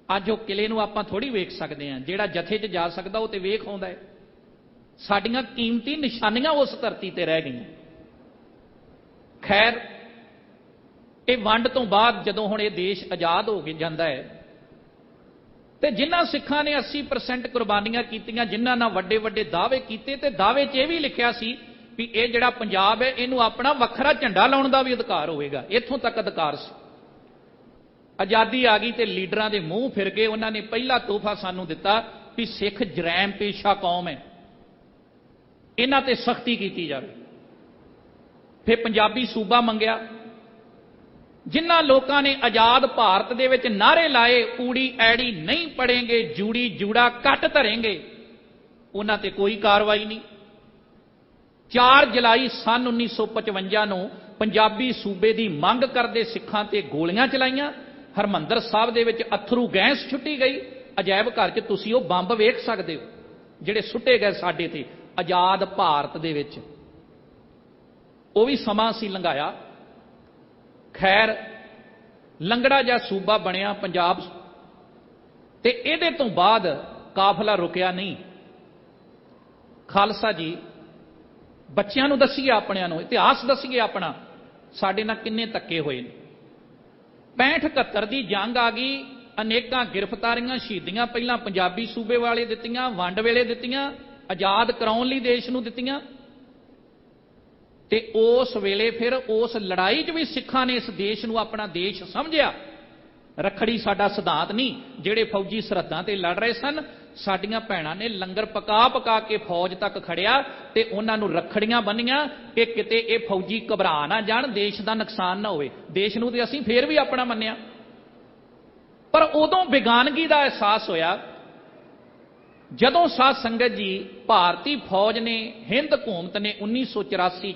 ਅੱਜ ਉਹ ਕਿਲੇ ਨੂੰ ਆਪਾਂ ਥੋੜੀ ਵੇਖ ਸਕਦੇ ਹਾਂ, ਜਿਹੜਾ ਜਥੇ 'ਚ ਜਾ ਸਕਦਾ ਉਹ ਤੇ ਵੇਖ ਆਉਂਦਾ ਹੈ। ਸਾਡੀਆਂ ਕੀਮਤੀ ਨਿਸ਼ਾਨੀਆਂ ਉਸ ਧਰਤੀ ਤੇ ਰਹਿ ਗਈਆਂ। ਖੈਰ, ਇਹ ਵੰਡ ਤੋਂ ਬਾਅਦ ਜਦੋਂ ਹੁਣ ਇਹ ਦੇਸ਼ ਆਜ਼ਾਦ ਹੋ ਕੇ ਜਾਂਦਾ ਹੈ ਤੇ ਜਿਨ੍ਹਾਂ ਸਿੱਖਾਂ ਨੇ 80% ਕੁਰਬਾਨੀਆਂ ਕੀਤੀਆਂ, ਜਿਨ੍ਹਾਂ ਨਾਲ ਵੱਡੇ ਵੱਡੇ ਦਾਅਵੇ ਕੀਤੇ, ਤੇ ਦਾਅਵੇ 'ਚ ਇਹ ਵੀ ਲਿਖਿਆ ਸੀ ਵੀ ਇਹ ਜਿਹੜਾ ਪੰਜਾਬ ਹੈ ਇਹਨੂੰ ਆਪਣਾ ਵੱਖਰਾ ਝੰਡਾ ਲਾਉਣ ਦਾ ਵੀ ਅਧਿਕਾਰ ਹੋਵੇਗਾ। ਇੱਥੋਂ ਤੱਕ ਅਧਿਕਾਰ ਸੀ। ਆਜ਼ਾਦੀ ਆ ਗਈ ਤੇ ਲੀਡਰਾਂ ਦੇ ਮੂੰਹ ਫਿਰ ਗਏ। ਉਹਨਾਂ ਨੇ ਪਹਿਲਾ ਤੋਹਫਾ ਸਾਨੂੰ ਦਿੱਤਾ ਵੀ ਸਿੱਖ ਜਰੈਮ ਪੇਸ਼ਾ ਕੌਮ ਹੈ, ਇਹਨਾਂ ਤੇ ਸਖਤੀ ਕੀਤੀ ਜਾਵੇ। ਫਿਰ ਪੰਜਾਬੀ ਸੂਬਾ ਮੰਗਿਆ। ਜਿਨ੍ਹਾਂ ਲੋਕਾਂ ਨੇ ਆਜ਼ਾਦ ਭਾਰਤ ਦੇ ਵਿੱਚ ਨਾਅਰੇ ਲਾਏ, ਊੜੀ ਐੜੀ ਨਹੀਂ ਪੜੇਂਗੇ, ਜੂੜੀ ਜੂੜਾ ਕੱਟ ਧਰੇਂਗੇ, ਉਹਨਾਂ ਤੇ ਕੋਈ ਕਾਰਵਾਈ ਨਹੀਂ। 4 ਜੁਲਾਈ ਸਨ 1955 ਨੂੰ ਪੰਜਾਬੀ ਸੂਬੇ ਦੀ ਮੰਗ ਕਰਦੇ ਸਿੱਖਾਂ ਤੇ ਗੋਲੀਆਂ ਚਲਾਈਆਂ। ਹਰਮੰਦਰ ਸਾਹਿਬ ਦੇ ਵਿੱਚ ਅਥਰੂ ਗੈਸ ਛੁੱਟੀ ਗਈ। ਅਜਾਇਬ ਘਰ 'ਚ ਤੁਸੀਂ ਉਹ ਬੰਬ ਵੇਖ ਸਕਦੇ ਹੋ ਜਿਹੜੇ ਸੁੱਟੇ ਗਏ ਸਾਡੇ ਤੇ ਆਜ਼ਾਦ ਭਾਰਤ ਦੇ ਵਿੱਚ। ਉਹ ਵੀ ਸਮਾਂ ਅਸੀਂ ਲੰਘਾਇਆ। ਖੈਰ, ਲੰਗੜਾ ਜਿਹਾ ਸੂਬਾ ਬਣਿਆ ਪੰਜਾਬ, ਤੇ ਇਹਦੇ ਤੋਂ ਬਾਅਦ ਕਾਫਲਾ ਰੁਕਿਆ ਨਹੀਂ। ਖਾਲਸਾ ਜੀ, ਬੱਚਿਆਂ ਨੂੰ ਦੱਸੀਏ, ਆਪਣਿਆਂ ਨੂੰ ਇਤਿਹਾਸ ਦੱਸੀਏ ਆਪਣਾ, ਸਾਡੇ ਨਾਲ ਕਿੰਨੇ ਧੱਕੇ ਹੋਏ ਨੇ। 65-71 ਦੀ ਜੰਗ ਆ ਗਈ, ਅਨੇਕਾਂ ਗ੍ਰਿਫਤਾਰੀਆਂ ਸ਼ਹੀਦੀਆਂ ਪਹਿਲਾਂ ਪੰਜਾਬੀ ਸੂਬੇ ਵਾਲੇ ਦਿੱਤੀਆਂ, ਵੰਡ ਵੇਲੇ ਦਿੱਤੀਆਂ, ਆਜ਼ਾਦ ਕਰਾਉਣ ਲਈ ਦੇਸ਼ ਨੂੰ ਦਿੱਤੀਆਂ। ਤੇ ਉਸ ਵੇਲੇ ਫਿਰ ਉਸ ਲੜਾਈ 'ਚ ਵੀ ਸਿੱਖਾਂ ਨੇ ਇਸ ਦੇਸ਼ ਨੂੰ ਆਪਣਾ ਦੇਸ਼ ਸਮਝਿਆ रखड़ी साडा सिद्धांत नहीं। ਜਿਹੜੇ फौजी सरहदां ते लड़ रहे सन, साडियां भैणां ने लंगर पका पका के फौज तक खड़िया ते उन्हां नूं रखड़ियां बन्नियां कि किते ये फौजी घबरा ना जाण, देश का नुकसान ना होवे। देश नूं ते असीं फेर भी अपना मन्निया, पर उदों बेगानगी का एहसास होया जदों साध संगत जी भारती फौज ने, हिंद हुकूमत ने 1984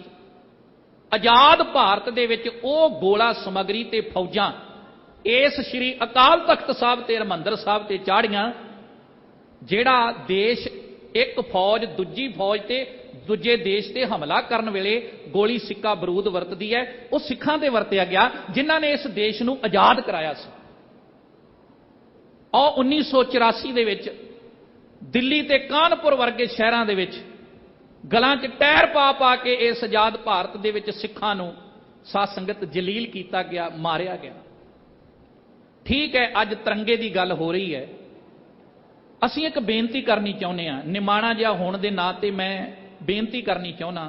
आजाद भारत दे विच ओ गोला समगरी ते फौजां इस श्री अकाल तख्त साहब ते हरमंदर साहब ते चाड़ियां, जिहड़ा देश एक फौज दूजी फौज ते दूजे देश ते हमला करन वेले गोली सिक्का बरूद वरतदी है, वो सिखां ते वरतिया गया जिन्हां ने इस देश नूं आजाद कराया सी। और 1984 दे विच दिल्ली ते कानपुर वर्गे शहरां दे विच गलां च टैर पा पा के इस आजाद भारत दे विच सिखां नूं साध संगत जलील किया गया, मारिया गया। ठीक है, अज तिरंगे की गल हो रही है, असीं एक बेनती करनी चाहुंदे हां, निमाणा जिहा होण दे नां ते मैं बेनती करनी चाहुंदा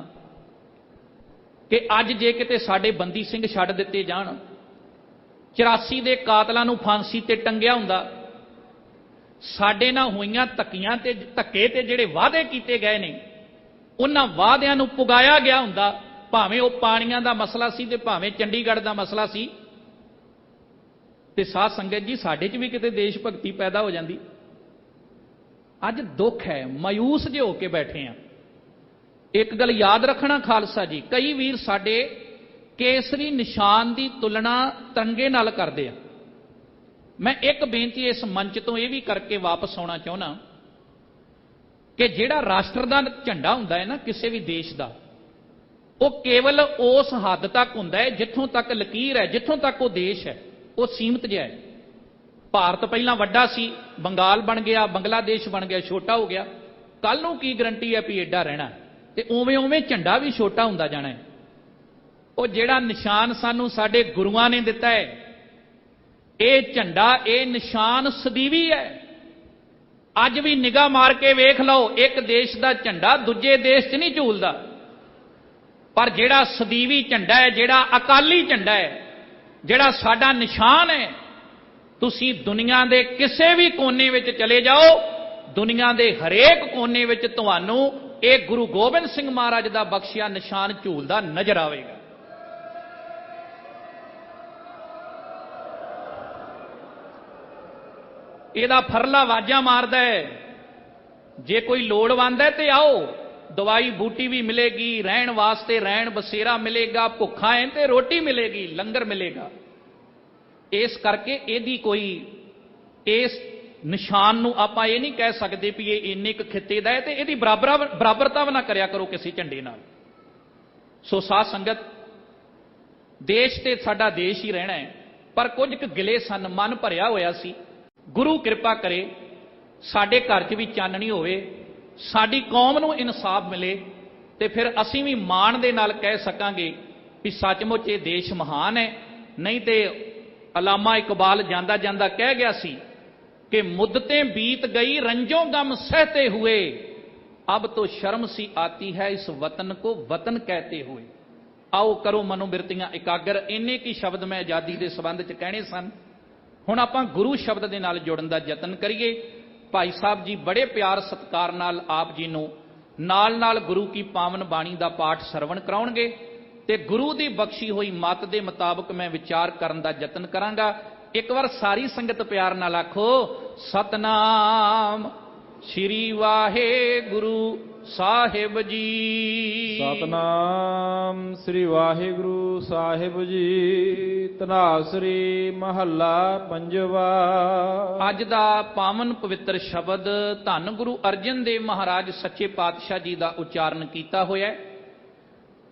कि अज जे किते साडे बंदी सिंह छड्ड दित्ते जाण, 84 दे कातलां नूं फांसी ते टंगिया हुंदा, साडे नाल होईयां धक्कियां ते धक्के ते जिहड़े वादे कीते गए ने उन्हां वादियां नूं पुगाया गया हुंदा, भावें वो पाणीआं दा मसला सी ते भावें चंडीगढ़ दा मसला सी, ते साध संगत जी साडे च भी किते देश भगती पैदा हो जाती। अज दुख है, मायूस जे होके बैठे हैं। एक गल याद रखना खालसा जी, कई वीर साडे केसरी निशान की तुलना तिरंगे नाल करते हैं। मैं एक बेनती इस मंच तो यह भी करके वापस आना चाहना कि जिहड़ा राष्ट्र का झंडा हुंदा है ना किसी भी देश का, वो केवल उस हद तक हुंदा है जिथों तक लकीर है, जिथों तक वो देश है वो सीमित जिहा है। भारत पहला वड्डा सी, बंगाल बन गया, बंगलादेश बन गया, छोटा हो गया, कल नूं की गारंटी है भी एडा रहना, ते उवें उवें झंडा भी छोटा हुंदा जाना है। वो जिहड़ा निशान सानूं साडे गुरुआं ने दिता है, ये झंडा ये निशान सदीवी है। अज भी निगाह मार के वेख लो, एक देश का झंडा दूजे देश च नहीं झूलदा, पर जिहड़ा सदीवी झंडा है, जिहड़ा अकाली झंडा है, जिहड़ा साडा निशान है, तुसीं दुनिया के किसी भी कोने विच चले जाओ, दुनिया के हरेक कोने विच तुहानूं ये गुरु गोबिंद सिंह महाराज का बख्शिया निशान झूलदा नजर आवेगा। ਇਹਦਾ फरला वाजा मारदा है, जे कोई लोड़वंद है तो आओ, दवाई बूटी भी मिलेगी, रहन वास्ते रहन बसेरा मिलेगा, भुखा है तो रोटी मिलेगी, लंगर मिलेगा। इस करके यदि कोई इस निशान नूं आपां ये नहीं कह सकते भी ये इन्ने क खिते दा है तो यदि बराबरता भी ना करया करो किसी झंडे नाल। सो साध संगत, देश ते साडा देश ही रहना है, पर कुछ क गिले सन, मन भरिया होया सी। गुरु कृपा करे साडे घर च भी चाननी होवे, साडी कौम नूं इंसाफ मिले, तो फिर असीं भी माण दे नाल कह सकांगे कि सचमुच ये देश महान है। नहीं तो अलामा इकबाल जांदा जांदा कह गया सी कि मुद्दतें बीत गई रंजों गम सहते हुए, अब तो शर्म सी आती है इस वतन को वतन कहते हुए। आओ करो मनोबिरतियां एकागर। इन्ने की शब्द मैं आज़ादी के संबंध च कहने सन। हुण आपां गुरु शब्द के नाल जुड़न का यतन करिए। भाई साहब जी बड़े प्यार सत्कार नाल आप जी नूं नाल नाल गुरु की पावन बाणी का पाठ सरवण कराउणगे ते गुरु की बख्शी हुई मत के मुताबक मैं विचार करन दा यतन करांगा। एक बार सारी संगत प्यार नाल आखो, सतनाम श्री वाहे गुरु साहिब जी। सतनाम श्री वाहिगुरु साहिब जी। तनासरी महला पंजवा। अज दा पावन पवित्र शब्द धन गुरु अर्जन देव महाराज सच्चे पातशाह जी का उच्चारण किया होया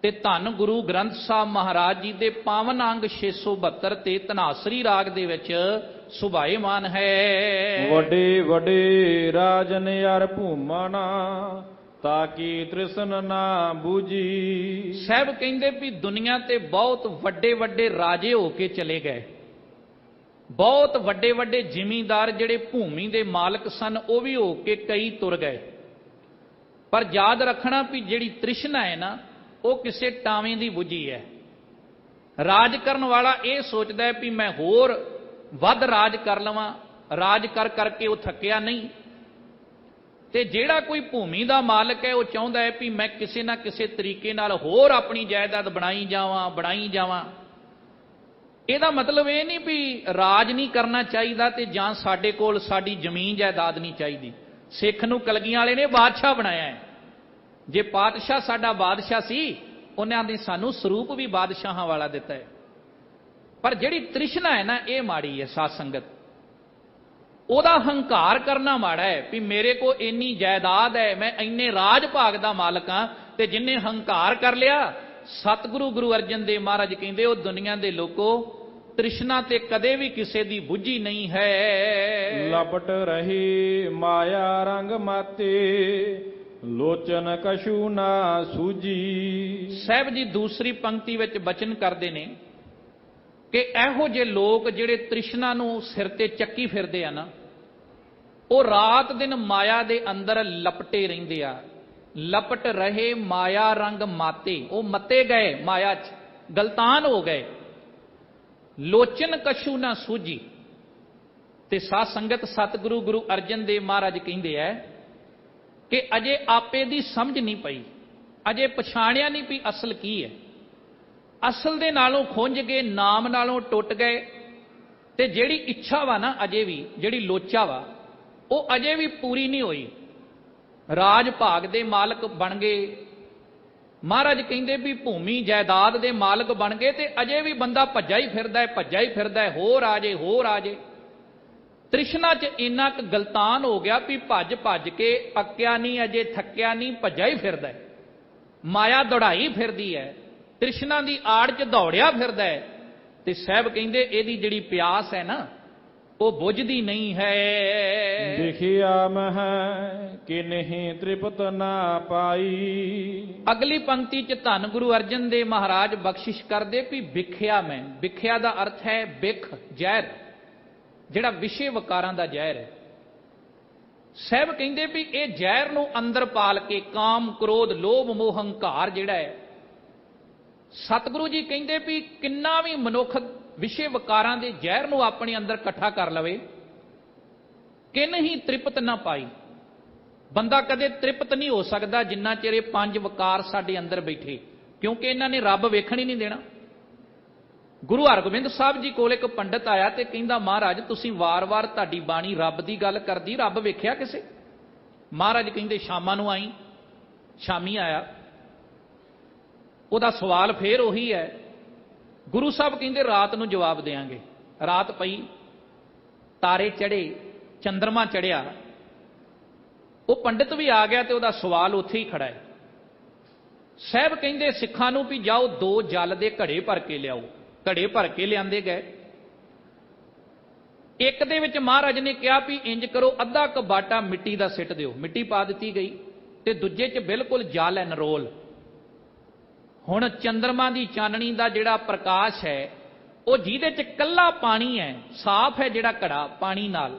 ते धन गुरु ग्रंथ साहब महाराज जी दे पावन अंग 672 ते धनासरी राग दे विच सुभाएमान है। वडे वडे राजन यार भूमना ताकि तृष्ण ना बूझी। साहब कहंदे भी दुनिया ते बहुत वड्डे वड्डे राजे होके चले गए, बहुत वड्डे वड्डे जिमींदार जिहड़े भूमि दे मालक सन वो भी होके कई तुर गए, पर याद रखना भी जिहड़ी तृष्णा है ना वो किसी टावें दी बुझी है। राज करन वाला ये सोचता है भी मैं होर ਵੱਧ ਰਾਜ ਕਰ ਲਵਾਂ, ਰਾਜ ਕਰ ਕਰਕੇ ਉਹ ਥੱਕਿਆ ਨਹੀਂ। ਤੇ ਜਿਹੜਾ ਕੋਈ ਭੂਮੀ ਦਾ ਮਾਲਕ ਹੈ ਉਹ ਚਾਹੁੰਦਾ ਹੈ ਵੀ ਮੈਂ ਕਿਸੇ ਨਾ ਕਿਸੇ ਤਰੀਕੇ ਨਾਲ ਹੋਰ ਆਪਣੀ ਜਾਇਦਾਦ ਬਣਾਈ ਜਾਵਾਂ। ਇਹਦਾ ਮਤਲਬ ਇਹ ਨਹੀਂ ਵੀ ਰਾਜ ਨਹੀਂ ਕਰਨਾ ਚਾਹੀਦਾ ਤੇ ਜਾਂ ਸਾਡੇ ਕੋਲ ਸਾਡੀ ਜ਼ਮੀਨ ਜਾਇਦਾਦ ਨਹੀਂ ਚਾਹੀਦੀ। ਸਿੱਖ ਨੂੰ ਕਲਗੀਆਂ ਵਾਲੇ ਨੇ ਬਾਦਸ਼ਾਹ ਬਣਾਇਆ ਹੈ। ਜੇ ਪਾਤਸ਼ਾਹ ਸਾਡਾ ਬਾਦਸ਼ਾਹ ਸੀ, ਉਹਨਾਂ ਨੇ ਸਾਨੂੰ ਸਰੂਪ ਵੀ ਬਾਦਸ਼ਾਹਾਂ ਵਾਲਾ ਦਿੱਤਾ ਹੈ। ਪਰ ਜਿਹੜੀ ਤ੍ਰਿਸ਼ਨਾ ਹੈ ਨਾ, ਇਹ ਮਾੜੀ ਹੈ ਸਾਧ ਸੰਗਤ। ਉਹਦਾ ਹੰਕਾਰ ਕਰਨਾ ਮਾੜਾ ਹੈ ਵੀ ਮੇਰੇ ਕੋਲ ਇੰਨੀ ਜਾਇਦਾਦ ਹੈ, ਮੈਂ ਇੰਨੇ ਰਾਜ ਭਾਗ ਦਾ ਮਾਲਕ ਹਾਂ। ਤੇ ਜਿੰਨੇ ਹੰਕਾਰ ਕਰ ਲਿਆ, ਸਤਿਗੁਰੂ ਗੁਰੂ ਅਰਜਨ ਦੇਵ ਮਹਾਰਾਜ ਕਹਿੰਦੇ ਉਹ ਦੁਨੀਆ ਦੇ ਲੋਕੋ, ਤ੍ਰਿਸ਼ਨਾ ਤੇ ਕਦੇ ਵੀ ਕਿਸੇ ਦੀ ਬੁੱਝੀ ਨਹੀਂ ਹੈ। ਲਪਟ ਰਹੀ ਮਾਇਆ ਰੰਗ ਮਾਤੇ, ਲੋਚਨ ਕਛੂ ਨਾ ਸੂਜੀ। ਸਾਹਿਬ ਜੀ ਦੂਸਰੀ ਪੰਕਤੀ ਵਿੱਚ ਬਚਨ ਕਰਦੇ ਨੇ ਕਿ ਇਹੋ ਜਿਹੇ ਲੋਕ ਜਿਹੜੇ ਤ੍ਰਿਸ਼ਨਾ ਨੂੰ ਸਿਰ ਤੇ ਚੱਕੀ ਫਿਰਦੇ ਆ ਨਾ, ਉਹ ਰਾਤ ਦਿਨ ਮਾਇਆ ਦੇ ਅੰਦਰ ਲਪਟੇ ਰਹਿੰਦੇ ਆ। ਲਪਟ ਰਹੇ ਮਾਇਆ ਰੰਗ ਮਾਤੇ, ਉਹ ਮੱਤੇ ਗਏ ਮਾਇਆ 'ਚ, ਗਲਤਾਨ ਹੋ ਗਏ। ਲੋਚਨ ਕਛੂ ਨਾ ਸੂਝੀ। ਤੇ ਸਾਧ ਸੰਗਤ ਸਤਿਗੁਰੂ ਗੁਰੂ ਅਰਜਨ ਦੇਵ ਮਹਾਰਾਜ ਕਹਿੰਦੇ ਐ ਕਿ ਅਜੇ ਆਪੇ ਦੀ ਸਮਝ ਨਹੀਂ ਪਈ, ਅਜੇ ਪਛਾਣਿਆ ਨਹੀਂ ਵੀ ਅਸਲ ਕੀ ਹੈ। ਅਸਲ ਦੇ ਨਾਲੋਂ ਖੁੰਝ ਗਏ, ਨਾਮ ਨਾਲੋਂ ਟੁੱਟ ਗਏ। ਤੇ ਜਿਹੜੀ ਇੱਛਾ ਵਾ ਨਾ, ਅਜੇ ਵੀ ਜਿਹੜੀ ਲੋਚਾ ਵਾ, ਉਹ ਅਜੇ ਵੀ ਪੂਰੀ ਨਹੀਂ ਹੋਈ। ਰਾਜ ਭਾਗ ਦੇ ਮਾਲਕ ਬਣ ਗਏ, ਮਹਾਰਾਜ ਕਹਿੰਦੇ ਵੀ ਭੂਮੀ ਜਾਇਦਾਦ ਦੇ ਮਾਲਕ ਬਣ ਗਏ, ਤੇ ਅਜੇ ਵੀ ਬੰਦਾ ਭੱਜਾ ਹੀ ਫਿਰਦਾ ਹੈ, ਹੋਰ ਆ ਜੇ। ਤ੍ਰਿਸ਼ਨਾ 'ਚ ਇੰਨਾ ਕੁ ਗਲਤਾਨ ਹੋ ਗਿਆ ਵੀ ਭੱਜ ਕੇ ਅੱਕਿਆ ਨਹੀਂ, ਅਜੇ ਥੱਕਿਆ ਨਹੀਂ, ਭੱਜਾ ਹੀ ਫਿਰਦਾ ਹੈ। ਮਾਇਆ ਦੌੜਾਈ ਫਿਰਦੀ ਹੈ, ਤ੍ਰਿਸ਼ਨਾ ਦੀ ਆੜ 'ਚ ਦੌੜਿਆ ਫਿਰਦਾ ਹੈ। ਤੇ ਸਾਹਿਬ ਕਹਿੰਦੇ ਇਹਦੀ ਜਿਹੜੀ ਪਿਆਸ ਹੈ ਨਾ, ਉਹ ਬੁਝਦੀ ਨਹੀਂ ਹੈ। ਦੇਖਿਆ ਮਹ ਕਿ ਨਹੀਂ ਤ੍ਰਿਪਤ ਨਾ ਪਾਈ। ਅਗਲੀ ਪੰਕਤੀ 'ਚ ਧੰਨ ਗੁਰੂ ਅਰਜਨ ਦੇਵ ਮਹਾਰਾਜ ਬਖਸ਼ਿਸ਼ ਕਰਦੇ ਵੀ ਵਿਖਿਆ ਮੈਂ। ਵਿਖਿਆ ਦਾ ਅਰਥ ਹੈ ਬਿਖ, ਜ਼ਹਿਰ, ਜਿਹੜਾ ਵਿਸ਼ੇ ਵਕਾਰਾਂ ਦਾ ਜ਼ਹਿਰ ਹੈ। ਸਾਹਿਬ ਕਹਿੰਦੇ ਵੀ ਇਹ ਜ਼ਹਿਰ ਨੂੰ ਅੰਦਰ ਪਾਲ ਕੇ ਕਾਮ, ਕ੍ਰੋਧ, ਲੋਭ, ਮੋਹ, ਹੰਕਾਰ ਜਿਹੜਾ ਹੈ, ਸਤਿਗੁਰੂ ਜੀ ਕਹਿੰਦੇ ਵੀ ਕਿੰਨਾ ਵੀ ਮਨੁੱਖ ਵਿਸ਼ੇ ਵਕਾਰਾਂ ਦੇ ਜ਼ਹਿਰ ਨੂੰ ਆਪਣੇ ਅੰਦਰ ਇਕੱਠਾ ਕਰ ਲਵੇ, ਕਿੰਨ ਹੀ ਤ੍ਰਿਪਤ ਨਾ ਪਾਈ। ਬੰਦਾ ਕਦੇ ਤ੍ਰਿਪਤ ਨਹੀਂ ਹੋ ਸਕਦਾ ਜਿੰਨਾ ਚਿਰ ਇਹ ਪੰਜ ਵਕਾਰ ਸਾਡੇ ਅੰਦਰ ਬੈਠੇ, ਕਿਉਂਕਿ ਇਹਨਾਂ ਨੇ ਰੱਬ ਵੇਖਣ ਹੀ ਨਹੀਂ ਦੇਣਾ। ਗੁਰੂ ਹਰਗੋਬਿੰਦ ਸਾਹਿਬ ਜੀ ਕੋਲ ਇੱਕ ਪੰਡਤ ਆਇਆ ਤੇ ਕਹਿੰਦਾ, ਮਹਾਰਾਜ ਤੁਸੀਂ ਵਾਰ-ਵਾਰ ਤੁਹਾਡੀ ਬਾਣੀ ਰੱਬ ਦੀ ਗੱਲ ਕਰਦੀ, ਰੱਬ ਵੇਖਿਆ ਕਿਸੇ? ਮਹਾਰਾਜ ਕਹਿੰਦੇ ਸ਼ਾਮਾਂ ਨੂੰ ਆਈ। ਸ਼ਾਮੀ ਆਇਆ, ਉਹਦਾ ਸਵਾਲ ਫੇਰ ਉਹੀ ਹੈ। ਗੁਰੂ ਸਾਹਿਬ ਕਹਿੰਦੇ ਰਾਤ ਨੂੰ ਜਵਾਬ ਦੇਾਂਗੇ। ਰਾਤ ਪਈ, ਤਾਰੇ ਚੜੇ, ਚੰਦਰਮਾ ਚੜਿਆ, ਉਹ ਪੰਡਿਤ ਵੀ ਆ ਗਿਆ ਤੇ ਉਹਦਾ ਸਵਾਲ ਉੱਥੇ ਹੀ ਖੜਾ ਹੈ। ਸਾਹਿਬ ਕਹਿੰਦੇ ਸਿੱਖਾਂ ਨੂੰ ਵੀ ਜਾਓ 2 ਜਲ ਦੇ ਘੜੇ ਭਰ ਕੇ ਲਿਆਓ। ਘੜੇ ਭਰ ਕੇ ਲਿਆਂਦੇ ਗਏ। ਇੱਕ ਦੇ ਵਿੱਚ ਮਹਾਰਾਜ ਨੇ ਕਿਹਾ ਵੀ ਇੰਜ ਕਰੋ, ਅੱਧਾ ਕੁ ਬਾਟਾ ਮਿੱਟੀ ਦਾ ਸਿੱਟ ਦਿਓ। ਮਿੱਟੀ ਪਾ ਦਿੱਤੀ ਗਈ। ਤੇ ਦੂਜੇ 'ਚ ਬਿਲਕੁਲ ਜਲ ਹੈ, ਨਰੋਲ। ਹੁਣ ਚੰਦਰਮਾ ਦੀ ਚਾਨਣੀ ਦਾ ਜਿਹੜਾ ਪ੍ਰਕਾਸ਼ ਹੈ, ਉਹ ਜਿਹਦੇ 'ਚ ਕੱਲਾ ਪਾਣੀ ਹੈ, ਸਾਫ਼ ਹੈ ਜਿਹੜਾ ਘੜਾ ਪਾਣੀ ਨਾਲ,